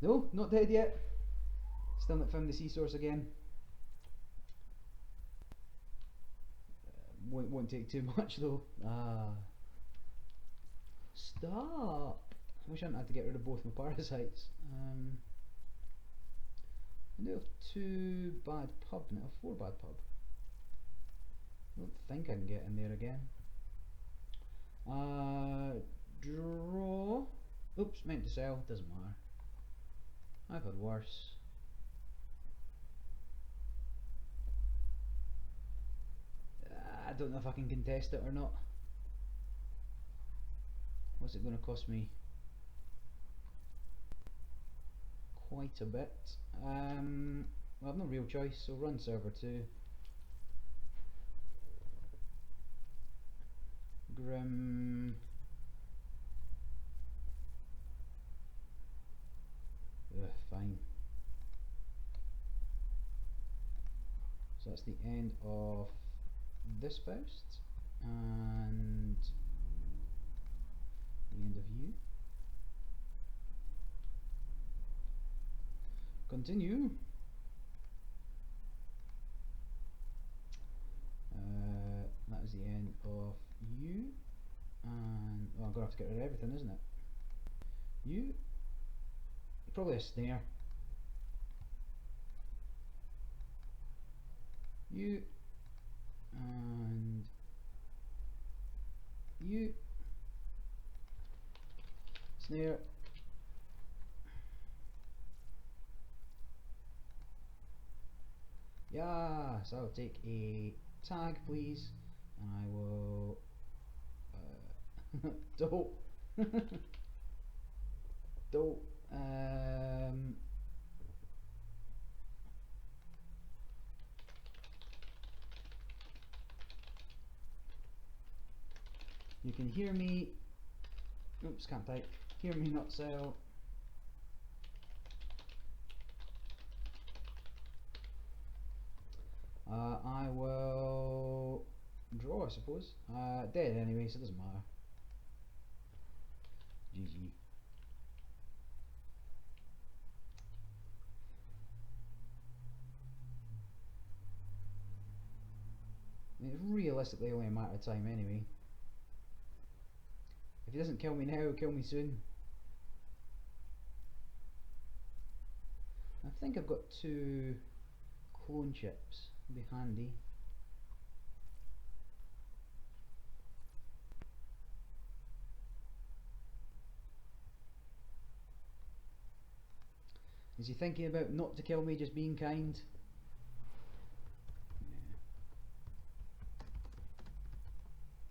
No, not dead yet. Still not found the sea source again. Won't take too much though. Stop! I wish I hadn't had to get rid of both my parasites. I do have 2 bad pub now, 4 bad pub. I don't think I can get in there again. Draw. Oops, meant to sell, doesn't matter. I've had worse. I don't know if I can contest it or not. What's it going to cost me? Quite a bit. Well, I've no real choice, so run server 2. Grim. Fine. So that's the end of this Faust, and the end of you. Continue. That is the end of you, and well, I'm gonna have to get rid of everything, isn't it? You, probably a snare. You, and you, snare. Yes, I'll take a tag, please, and I will. Dope. Dope. You can hear me. Oops, can't type. Hear me not sell. I will draw, I suppose. Dead anyway, so it doesn't matter. GG. I mean, it's realistically only a matter of time anyway. If he doesn't kill me now, he'll kill me soon. I think I've got 2 clone chips. It'll be handy. Is he thinking about not to kill me, just being kind?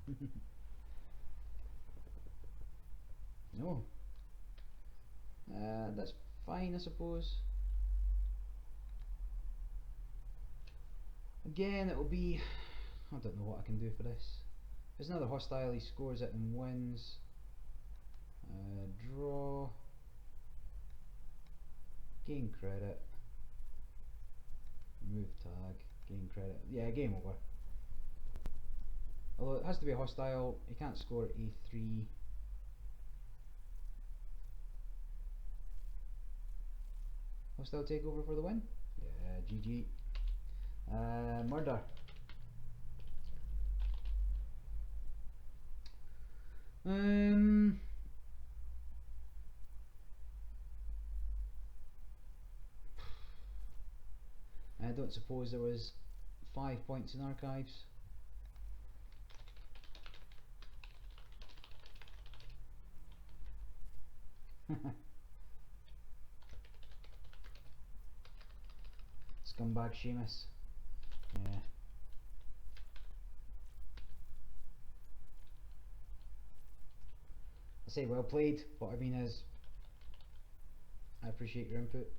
Yeah. No. That's fine, I suppose. Again, it'll be... I don't know what I can do for this. If it's another hostile, he scores it and wins. Draw. Gain credit. Remove tag. Gain credit. Yeah, game over. Although it has to be a hostile, he can't score at A3. Hostile takeover for the win? Yeah, GG. Murder. I don't suppose there was 5 points in archives. Scumbag Seamus. Yeah. I say well played. What I mean is, I appreciate your input.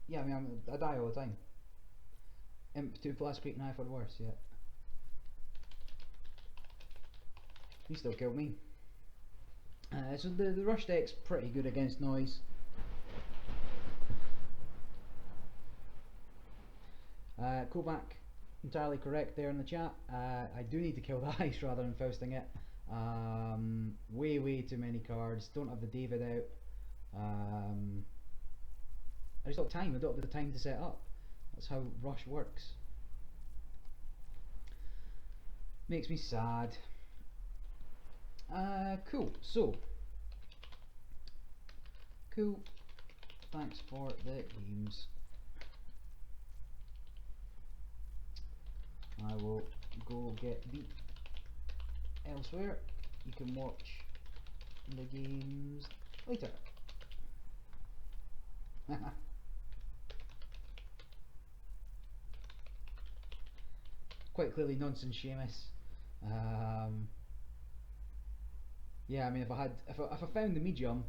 Yeah, I mean, I die all the time. Imp 2 plus Greek knife or worse, yeah. He still killed me. So the rush deck's pretty good against noise. Kovac, entirely correct there in the chat. I do need to kill the ice rather than Fausting it. Way too many cards. Don't have the David out. I just don't have time. I don't have the time to set up. That's how rush works. Makes me sad. Cool. So, cool. Thanks for the games. I will go get beat elsewhere. You can watch the games later. Quite clearly nonsense, Seamus. Yeah, I mean, if I found the medium,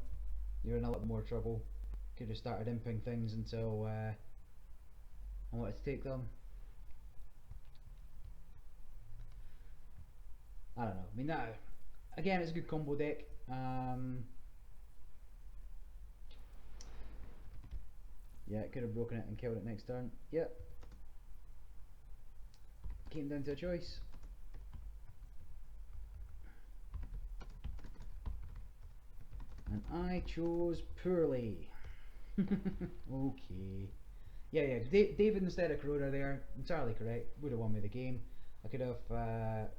you're in a lot more trouble. Could have started imping things until I wanted to take them. I don't know. I mean, that again, it's a good combo deck. Yeah, it could have broken it and killed it next turn. Yep. Came down to a choice. And I chose poorly. Okay. Yeah. David instead of Corona there, entirely correct. Would have won me the game. I could have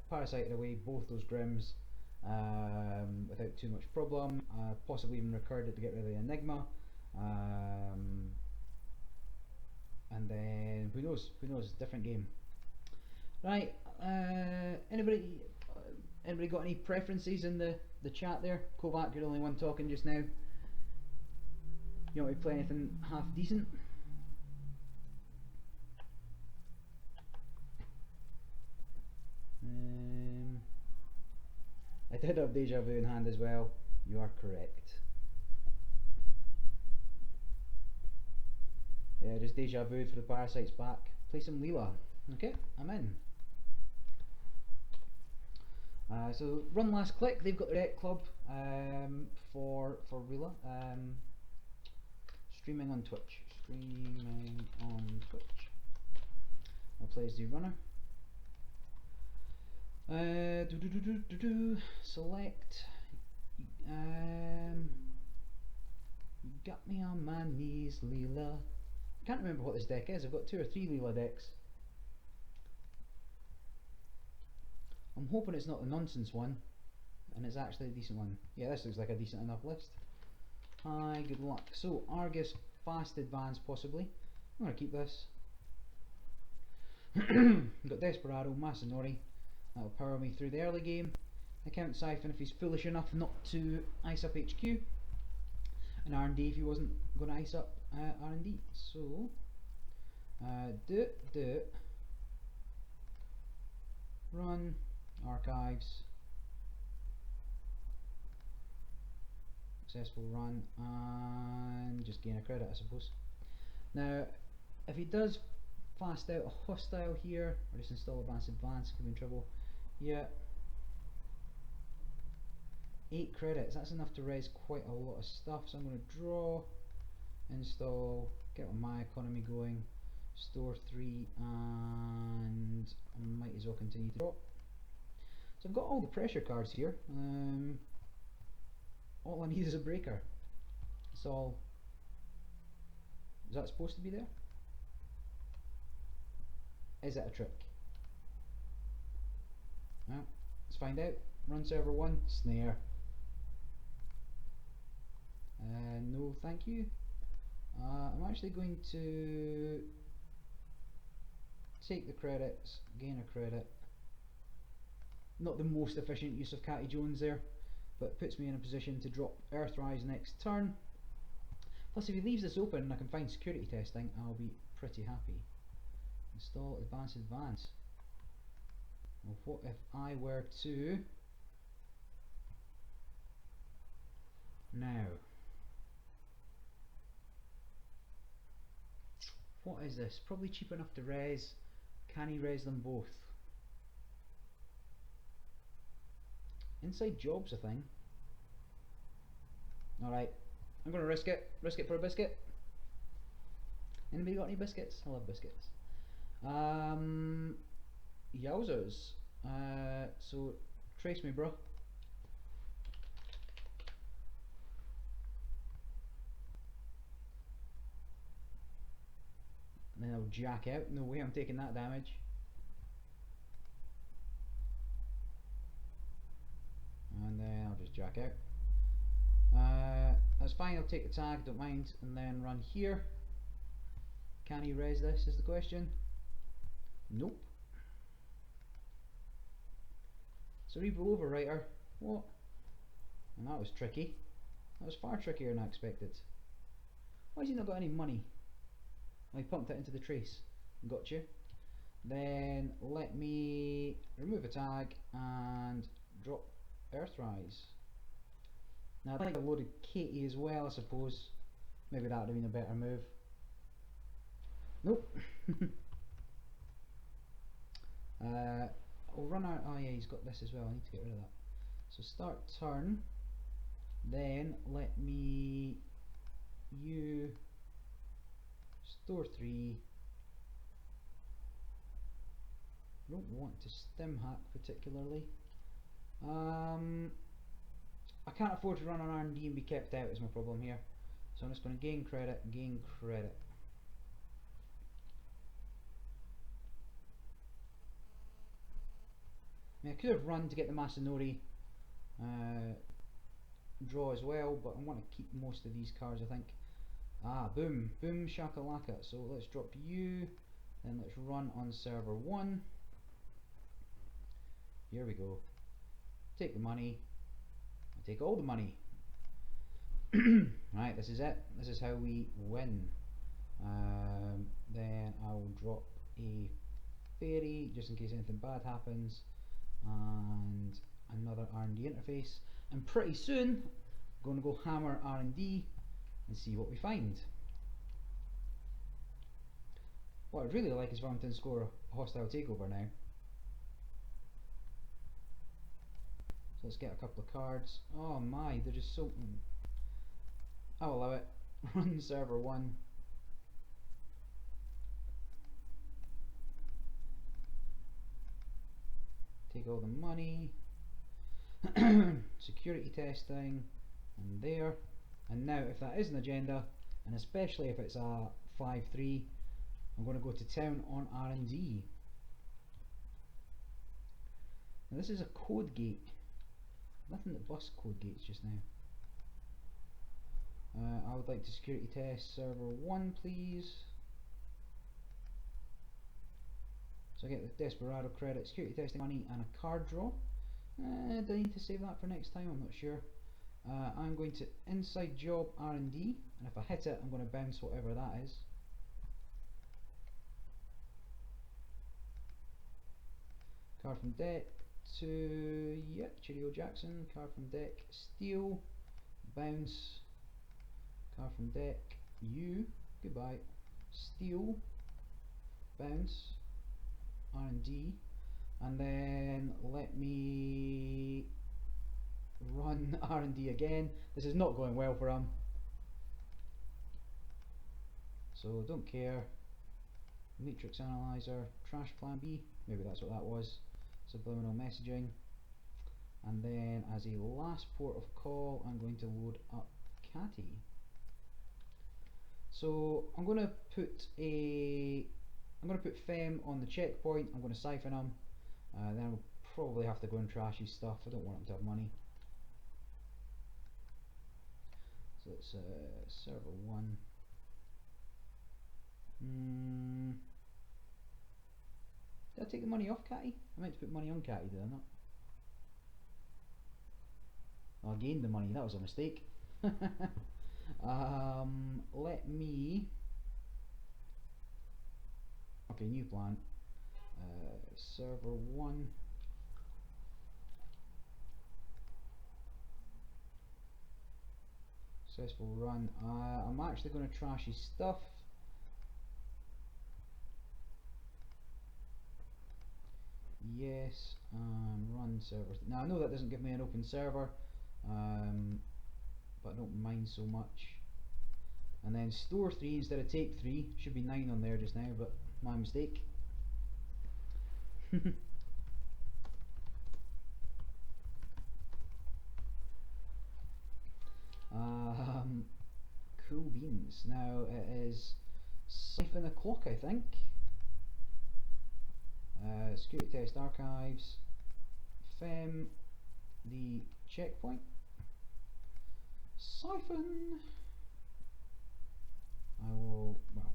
parasited away both those Grims without too much problem. Possibly even recurred it to get rid of the Enigma. And then who knows? Different game. Right. Anybody got any preferences in the chat there? Kovac, you're the only one talking just now. You want me to play anything half decent? I did have Deja Vu in hand as well. You are correct. Yeah, just Deja Vu for the Parasites back. Play some Leela. Okay, I'm in. So run last click. They've got the deck club for Leela. Streaming on Twitch. Streaming on Twitch. I'll play as the runner. Select. You got me on my knees, Leela. I can't remember what this deck is. I've got 2 or 3 Leela decks. I'm hoping it's not the nonsense one, and it's actually a decent one. Yeah, this looks like a decent enough list. Hi, good luck. So, Argus, fast advance possibly. I'm going to keep this. We've got Desperado, Masanori. That'll power me through the early game. Account Siphon if he's foolish enough not to ice up HQ. And R&D if he wasn't going to ice up R&D. So, run, archives, successful run, and just gain a credit, I suppose. Now, if he does fast out a hostile here, or just install advance, could be in trouble. Yeah, 8 credits, that's enough to res quite a lot of stuff, so I'm going to draw, install, get my economy going, store 3, and I might as well continue to draw. So I've got all the pressure cards here. All I need is a breaker. It's all. Is that supposed to be there? Is it a trick? Well, let's find out. Run server 1, snare. No, thank you. I'm actually going to take the credits, gain a credit. Not the most efficient use of Catty Jones there, but puts me in a position to drop Earthrise next turn. Plus, if he leaves this open and I can find security testing, I'll be pretty happy. Install advance. Well, what if I were to now? What is this? Probably cheap enough to res. Can he res them both? Inside Job's a thing. Alright, I'm going to risk it. Risk it for a biscuit. Anybody got any biscuits? I love biscuits. Yowzers. So, trace me, bro. And then I'll jack out. No way I'm taking that damage. And then I'll just jack out. That's fine, I'll take the tag, don't mind, and then run here. Can he res this is the question? Nope. Cerebral Overwriter. What? And that was tricky. That was far trickier than I expected. Why has he not got any money? Well, he pumped it into the trace. Gotcha. Then let me remove a tag and drop Earthrise. Now I'd like a loaded Katie as well, I suppose. Maybe that would have been a better move. Nope. I'll run out. Oh yeah, he's got this as well. I need to get rid of that. So start turn. Then let me store 3. I don't want to stim hack particularly. I can't afford to run on R&D and be kept out is my problem here. So I'm just going to gain credit. I could have run to get the Masanori draw as well, but I want to keep most of these cards, I think. Boom shakalaka. So let's drop you, then let's run on server 1. Here we go. Take the money. I take all the money. Right, this is it. This is how we win. Then I'll drop a fairy just in case anything bad happens, and another R&D interface, and pretty soon I'm going to go hammer R&D and see what we find. What I'd really like is for him to score a hostile takeover now. So let's get a couple of cards. Oh my, they're just so... I'll allow it. Run server 1. Take all the money. Security testing. And there. And now if that is an agenda, and especially if it's a 5-3, I'm going to go to town on R&D. Now this is a code gate. Nothing that busts code gates just now. I would like to security test server 1 please. So I get the Desperado credit, security testing money and a card draw. Do I need to save that for next time? I'm not sure. I'm going to inside job R&D, and if I hit it I'm going to bounce whatever that is. Card from deck to, yeah, Cheerio Jackson. Card from deck, steal, bounce. Card from deck, you, goodbye, steal, bounce, R&D, and then let me run R&D again. This is not going well for him, so don't care. Matrix Analyzer, Trash Plan B, maybe that's what that was, subliminal messaging, and then as a last port of call I'm going to load up Catty. So I'm going to put Fem on the checkpoint. I'm going to siphon him. Then I'll probably have to go and trash his stuff. I don't want him to have money. So it's server 1. Did I take the money off Catty? I meant to put money on Catty, did I not? Oh, I gained the money. That was a mistake. Let me... Okay, new plan. Server 1. Successful run. I'm actually going to trash his stuff. Yes, and run servers. Now I know that doesn't give me an open server, but I don't mind so much. And then store 3 instead of take 3. Should be 9 on there just now, but my mistake. Cool beans. Now it is siphon o'clock, I think. Security test archives. Fem the checkpoint. Siphon. I will, well,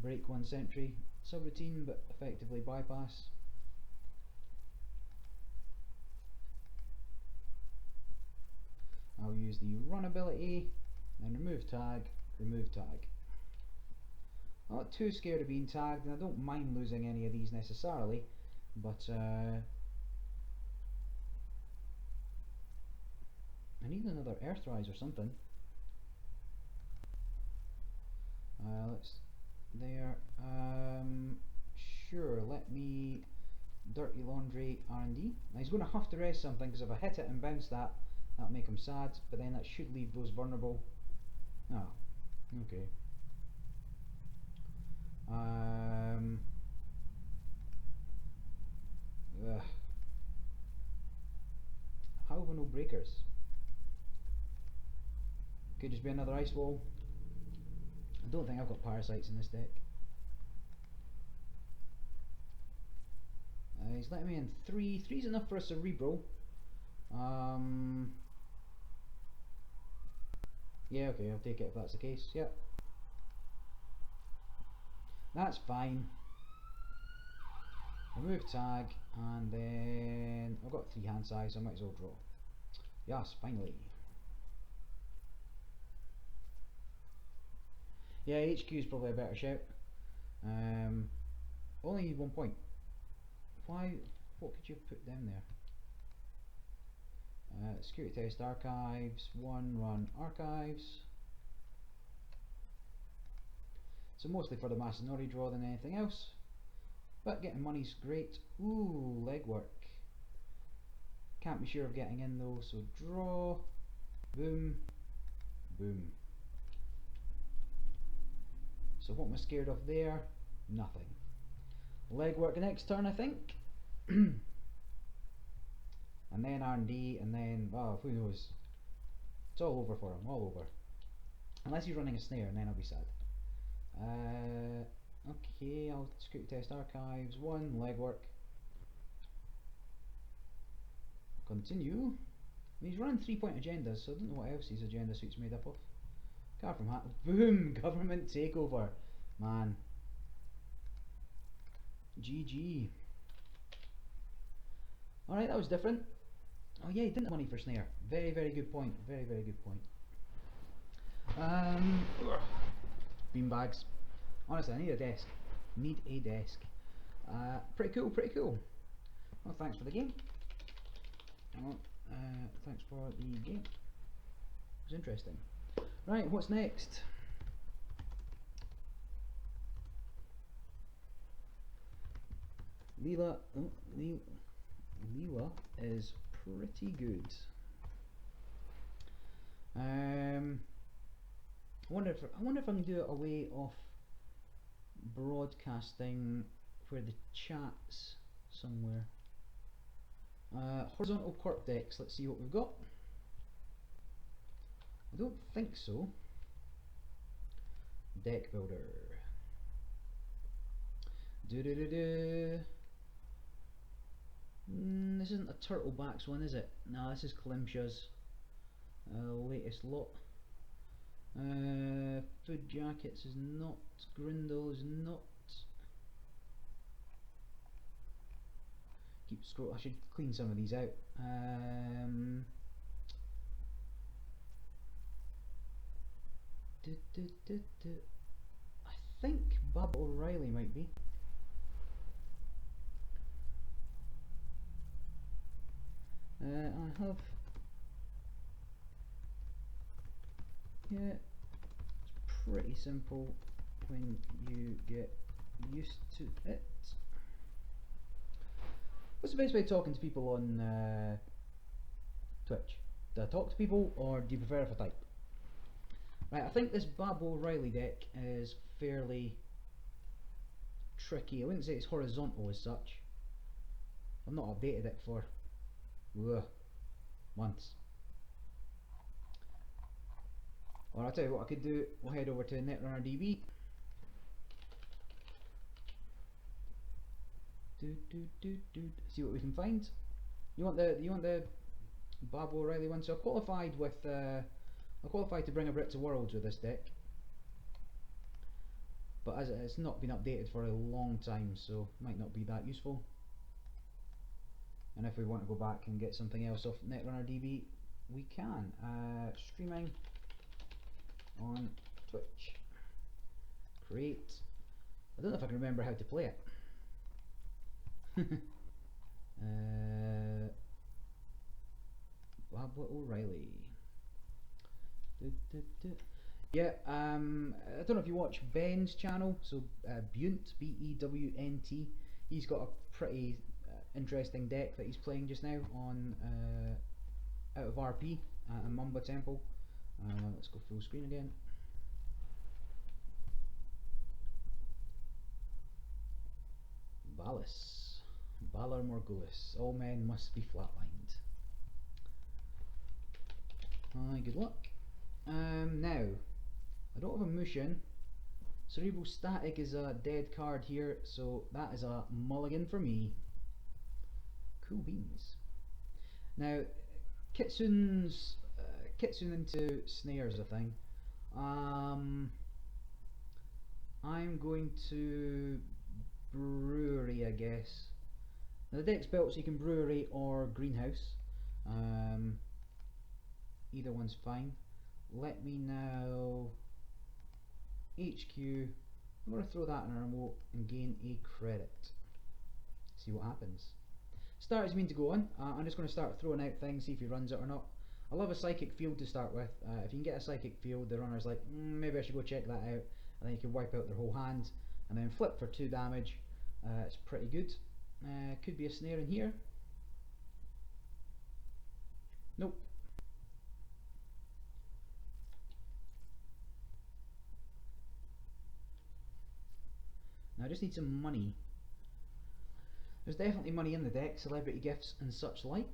break 1 sentry subroutine, but effectively bypass. I'll use the run ability, then remove tag, remove tag. I'm not too scared of being tagged, and I don't mind losing any of these necessarily, but I need another Earthrise or something. Let's there. Sure. Let me dirty laundry R&D. Now he's going to have to rest something, because if I hit it and bounce that, that'll make him sad. But then that should leave those vulnerable. Oh, okay. How have I no breakers? Could just be another ice wall. I don't think I've got parasites in this deck. He's letting me in 3. 3's enough for a cerebral. Yeah, okay, I'll take it if that's the case. Yep. That's fine. Remove tag, and then I've got 3 hand size, so I might as well draw. Yes, finally. Yeah, HQ is probably a better shout. Only need 1 point. Why? What could you have put down there? Security test archives, 1 run archives. So mostly for the Masanori draw than anything else. But getting money's great. Ooh, legwork. Can't be sure of getting in though, so draw. Boom. Boom. So what am I scared of there? Nothing. Legwork next turn, I think. And then R&D, and then, well, who knows. It's all over for him, all over. Unless he's running a snare, and then I'll be sad. Okay, I'll security test archives. 1, legwork. Continue. He's running 3-point agendas, so I don't know what else his agenda suite's made up of. Card from hat. Boom! Government takeover. Man. GG. Alright, that was different. Oh yeah, he didn't have money for snare. Very, very good point. Very, very good point. Beanbags. Honestly, I need a desk. Need a desk. Pretty cool, pretty cool. Well, thanks for the game. Well, thanks for the game. It was interesting. Right, what's next? Leela. Oh, Leela is pretty good. I wonder if I can do it a way of broadcasting where the chat's somewhere. Horizontal corp decks. Let's see what we've got. I don't think so. Deck builder. This isn't a Turtlebacks one, is it? No, this is Kalimsha's latest lot. Food Jackets is not. Grindle is not. Keep scroll. I should clean some of these out. I think Bob O'Reilly might be. I have. Yeah, it's pretty simple when you get used to it. What's the best way of talking to people on Twitch? Do I talk to people, or do you prefer if I type? Right, I think this Bob O'Reilly deck is fairly tricky. I wouldn't say it's horizontal as such. I've not updated it for months. Or I'll tell you what I could do. We'll head over to Netrunner DB. See what we can find. You want the Bob O'Reilly one? So I qualified to bring a Brit to Worlds with this deck, but as it's not been updated for a long time, so might not be that useful. And if we want to go back and get something else off Netrunner DB, we can. Streaming on Twitch. Create. I don't know if I can remember how to play it. Bob O'Reilly. Yeah, I don't know if you watch Ben's channel, so Bewnt, B-E-W-N-T. He's got a pretty interesting deck that he's playing just now on out of RP at Mumba Temple. Let's go full screen again. Valis, Valar Morghulis. All men must be flatlined. Good luck. Now, I don't have a Mushin. Cerebral Static is a dead card here, so that is a mulligan for me. Cool beans. Now, Kitsun's Kitsune into snares, I think. I'm going to Brewery, I guess. Now the deck's built so you can Brewery or Greenhouse. Either one's fine. Let me now HQ. I'm going to throw that in a remote and gain a credit. See what happens. Start is mean to go on. I'm just going to start throwing out things, see if he runs it or not. I love a psychic field to start with. If you can get a psychic field, the runner's like, maybe I should go check that out, and then you can wipe out their whole hand, and then flip for 2 damage. It's pretty good. Could be a snare in here. Nope. Now I just need some money. There's definitely money in the deck, celebrity gifts and such like.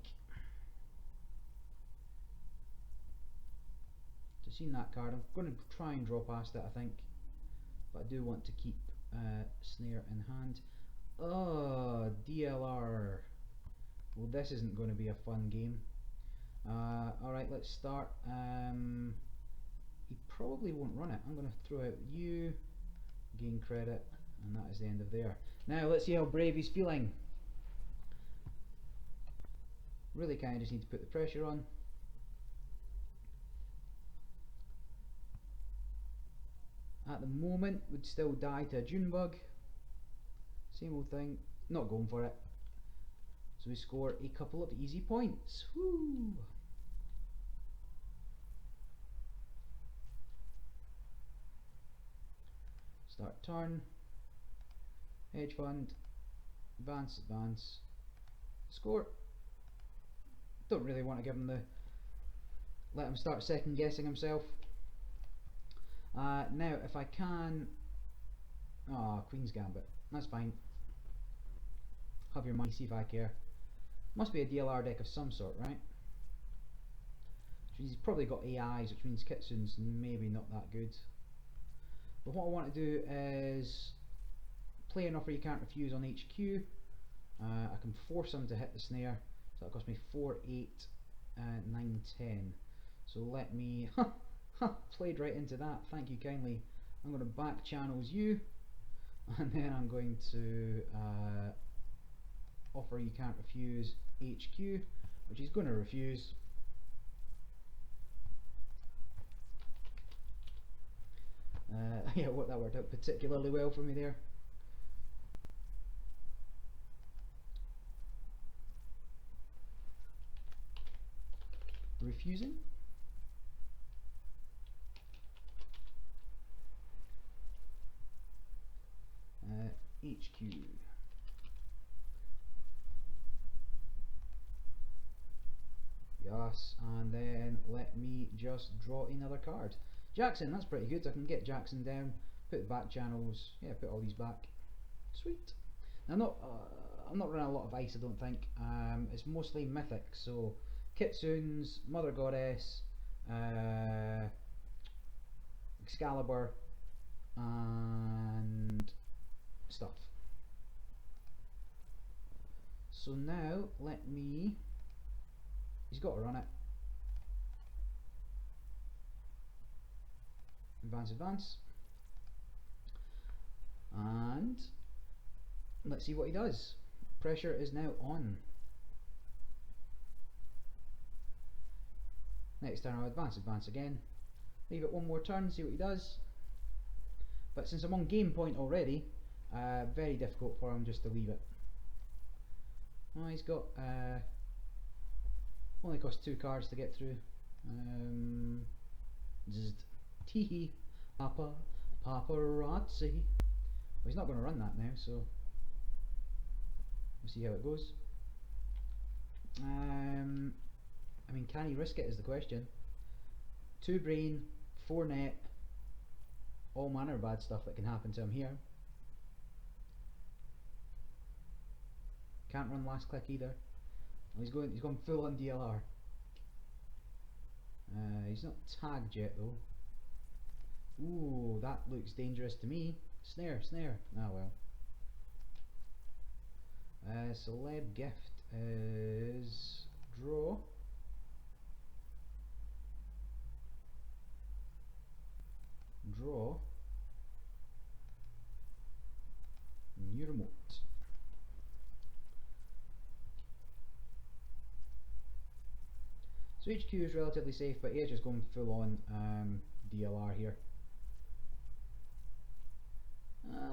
Just seen that card. I'm going to try and draw past it, I think, but I do want to keep snare in hand. Oh, DLR. Well, this isn't going to be a fun game. Alright, let's start. He probably won't run it. I'm going to throw out you, gain credit, and that is the end of there. Now let's see how brave he's feeling. Really kind of just need to put the pressure on. At the moment would still die to a Junebug. Same old thing, not going for it. So we score a couple of easy points. Woo! Start turn. Hedge fund. Advance, advance. Score. Don't really want to give him the... let him start second guessing himself. Now if I can... Queen's Gambit. That's fine. Have your money, see if I care. Must be a DLR deck of some sort, right? Which means he's probably got AIs, which means Kitsun's maybe not that good. But what I want to do is play an offer you can't refuse on HQ. I can force him to hit the snare, so that cost me 4, 8, 9, 10. So let me played right into that, thank you kindly. I'm going to back channels you, and then I'm going to offer you can't refuse HQ, which he's going to refuse. Yeah, what that worked out particularly well for me there. Refusing. HQ. Yes, and then let me just draw another card. Jackson, that's pretty good. I can get Jackson down, put the back channels, yeah, put all these back. Sweet. Now I'm not running a lot of ice, I don't think. It's mostly mythic, so Kitsune's, Mother Goddess, Excalibur, and stuff. So now let me... he's got to run it. Advance, advance. And let's see what he does. Pressure is now on. Next turn I'll advance, advance again. Leave it one more turn, see what he does. But since I'm on game point already, very difficult for him just to leave it. Oh, he's got only cost 2 cards to get through. Teehee, paparazzi. Well, he's not going to run that now, so we'll see how it goes. I mean, can he risk it is the question. 2 brain, 4 net, all manner of bad stuff that can happen to him here. Can't run last click either. He's going full on DLR. He's not tagged yet though. Ooh, that looks dangerous to me. Snare, snare. Ah well. Celeb gift is draw. Draw. New remote. So HQ is relatively safe, but Edge is going full on DLR here.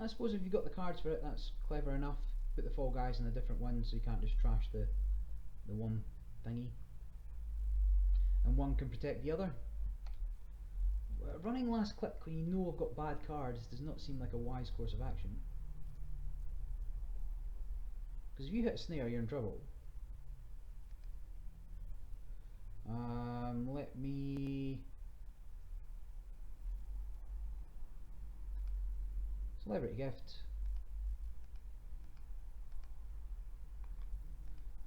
I suppose if you've got the cards for it, that's clever enough. put the fall guys in a different one, so you can't just trash the one thingy. And one can protect the other. Running last click when you know I've got bad cards does not seem like a wise course of action. Because if you hit a snare, you're in trouble. Let me... Celebrity gift.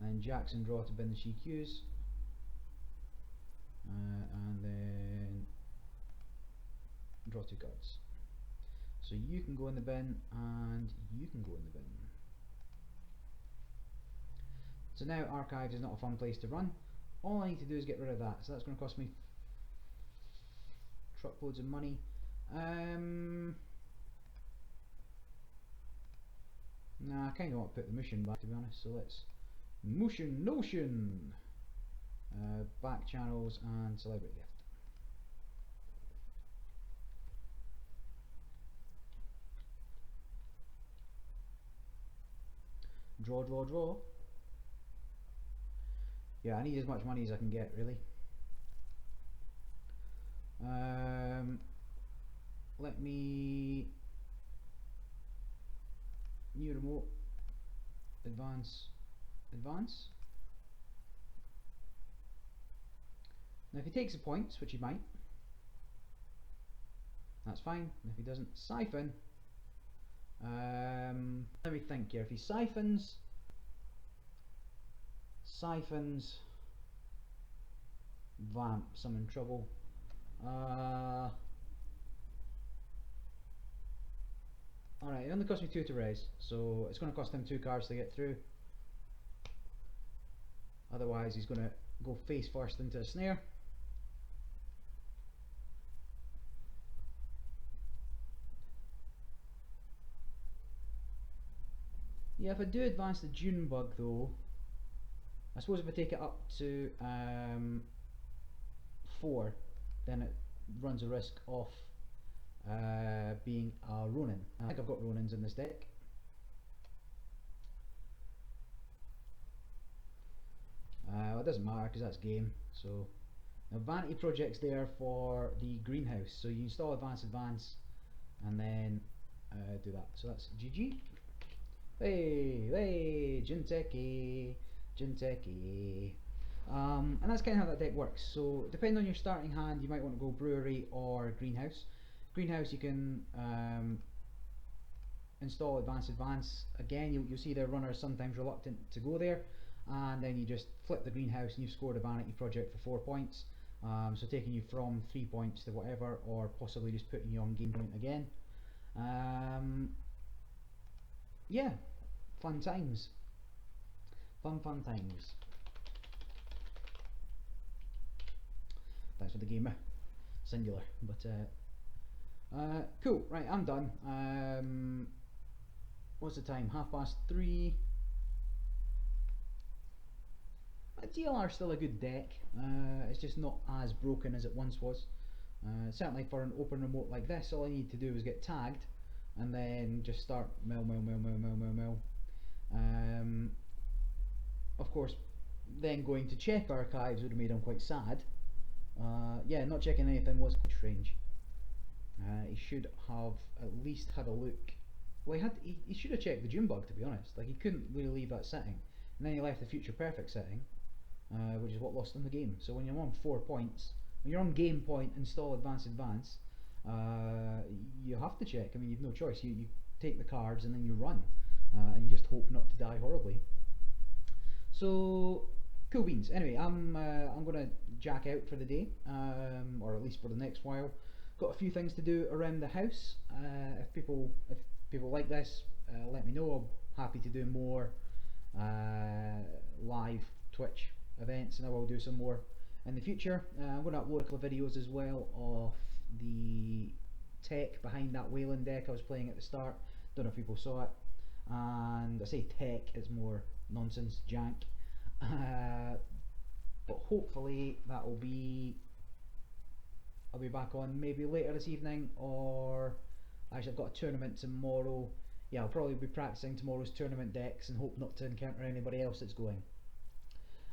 And Jackson draw to bin the CQs. And then draw 2 cards. So you can go in the bin and you can go in the bin. So now Archives is not a fun place to run. All I need to do is get rid of that. So that's going to cost me truckloads of money. Nah, I kind of want to put the Motion back, to be honest. So let's Motion Notion. Back channels and Celebrity gift. Draw, draw, draw. Yeah, I need as much money as I can get, really. Let me... New remote. Advance. Advance. Now if he takes the points, which he might, that's fine. And if he doesn't, siphon. Let me think here. If he siphons, Vamps, I'm in trouble. Alright, it only cost me 2 to raise, so it's going to cost him 2 cards to get through. Otherwise he's going to go face first into a snare. Yeah, if I do advance the June bug though, I suppose if I take it up to 4, then it runs a risk of being a Ronin. I think I've got Ronins in this deck. Well, it doesn't matter because that's game. So now Vanity Project's there for the greenhouse. So you install advance, and then do that. So that's GG. Hey, Jinteki. And that's kind of how that deck works. So depending on your starting hand, you might want to go Brewery or Greenhouse. Greenhouse you can install advance. Again, you'll see their runners sometimes reluctant to go there, and then you just flip the Greenhouse and you've scored a Vanity Project for 4 points. So taking you from 3 points to whatever, or possibly just putting you on game point again. Yeah, fun times. Fun times. Thanks for the game, singular. But cool. Right, I'm done. What's the time? 3:30. GLR's still a good deck. It's just not as broken as it once was. Certainly for an open remote like this, all I need to do is get tagged and then just start mill. Of course, then going to check archives would have made him quite sad. Yeah, not checking anything was quite strange. He should have at least had a look. Well, he should have checked the June bug, to be honest. Like, he couldn't really leave that setting, and then he left the Future Perfect setting, which is what lost him the game. So when you're on 4 points, when you're on game point, install advance, you have to check. I mean, you've no choice. You take the cards and then you run, and you just hope not to die horribly. So cool beans. Anyway, I'm gonna jack out for the day, or at least for the next while. Got a few things to do around the house. If people like this, let me know. I'm happy to do more live Twitch events, and I will do some more in the future. I'm going to upload a couple of videos as well of the tech behind that Wayland deck I was playing at the start. Don't know if people saw it. And I say tech, it's more nonsense, jank. But hopefully that will be. I'll be back on maybe later this evening, or actually I've got a tournament tomorrow yeah, I'll probably be practicing tomorrow's tournament decks and hope not to encounter anybody else that's going.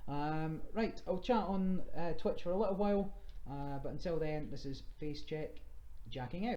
Right, I'll chat on Twitch for a little while, but until then, this is Facecheck, jacking out.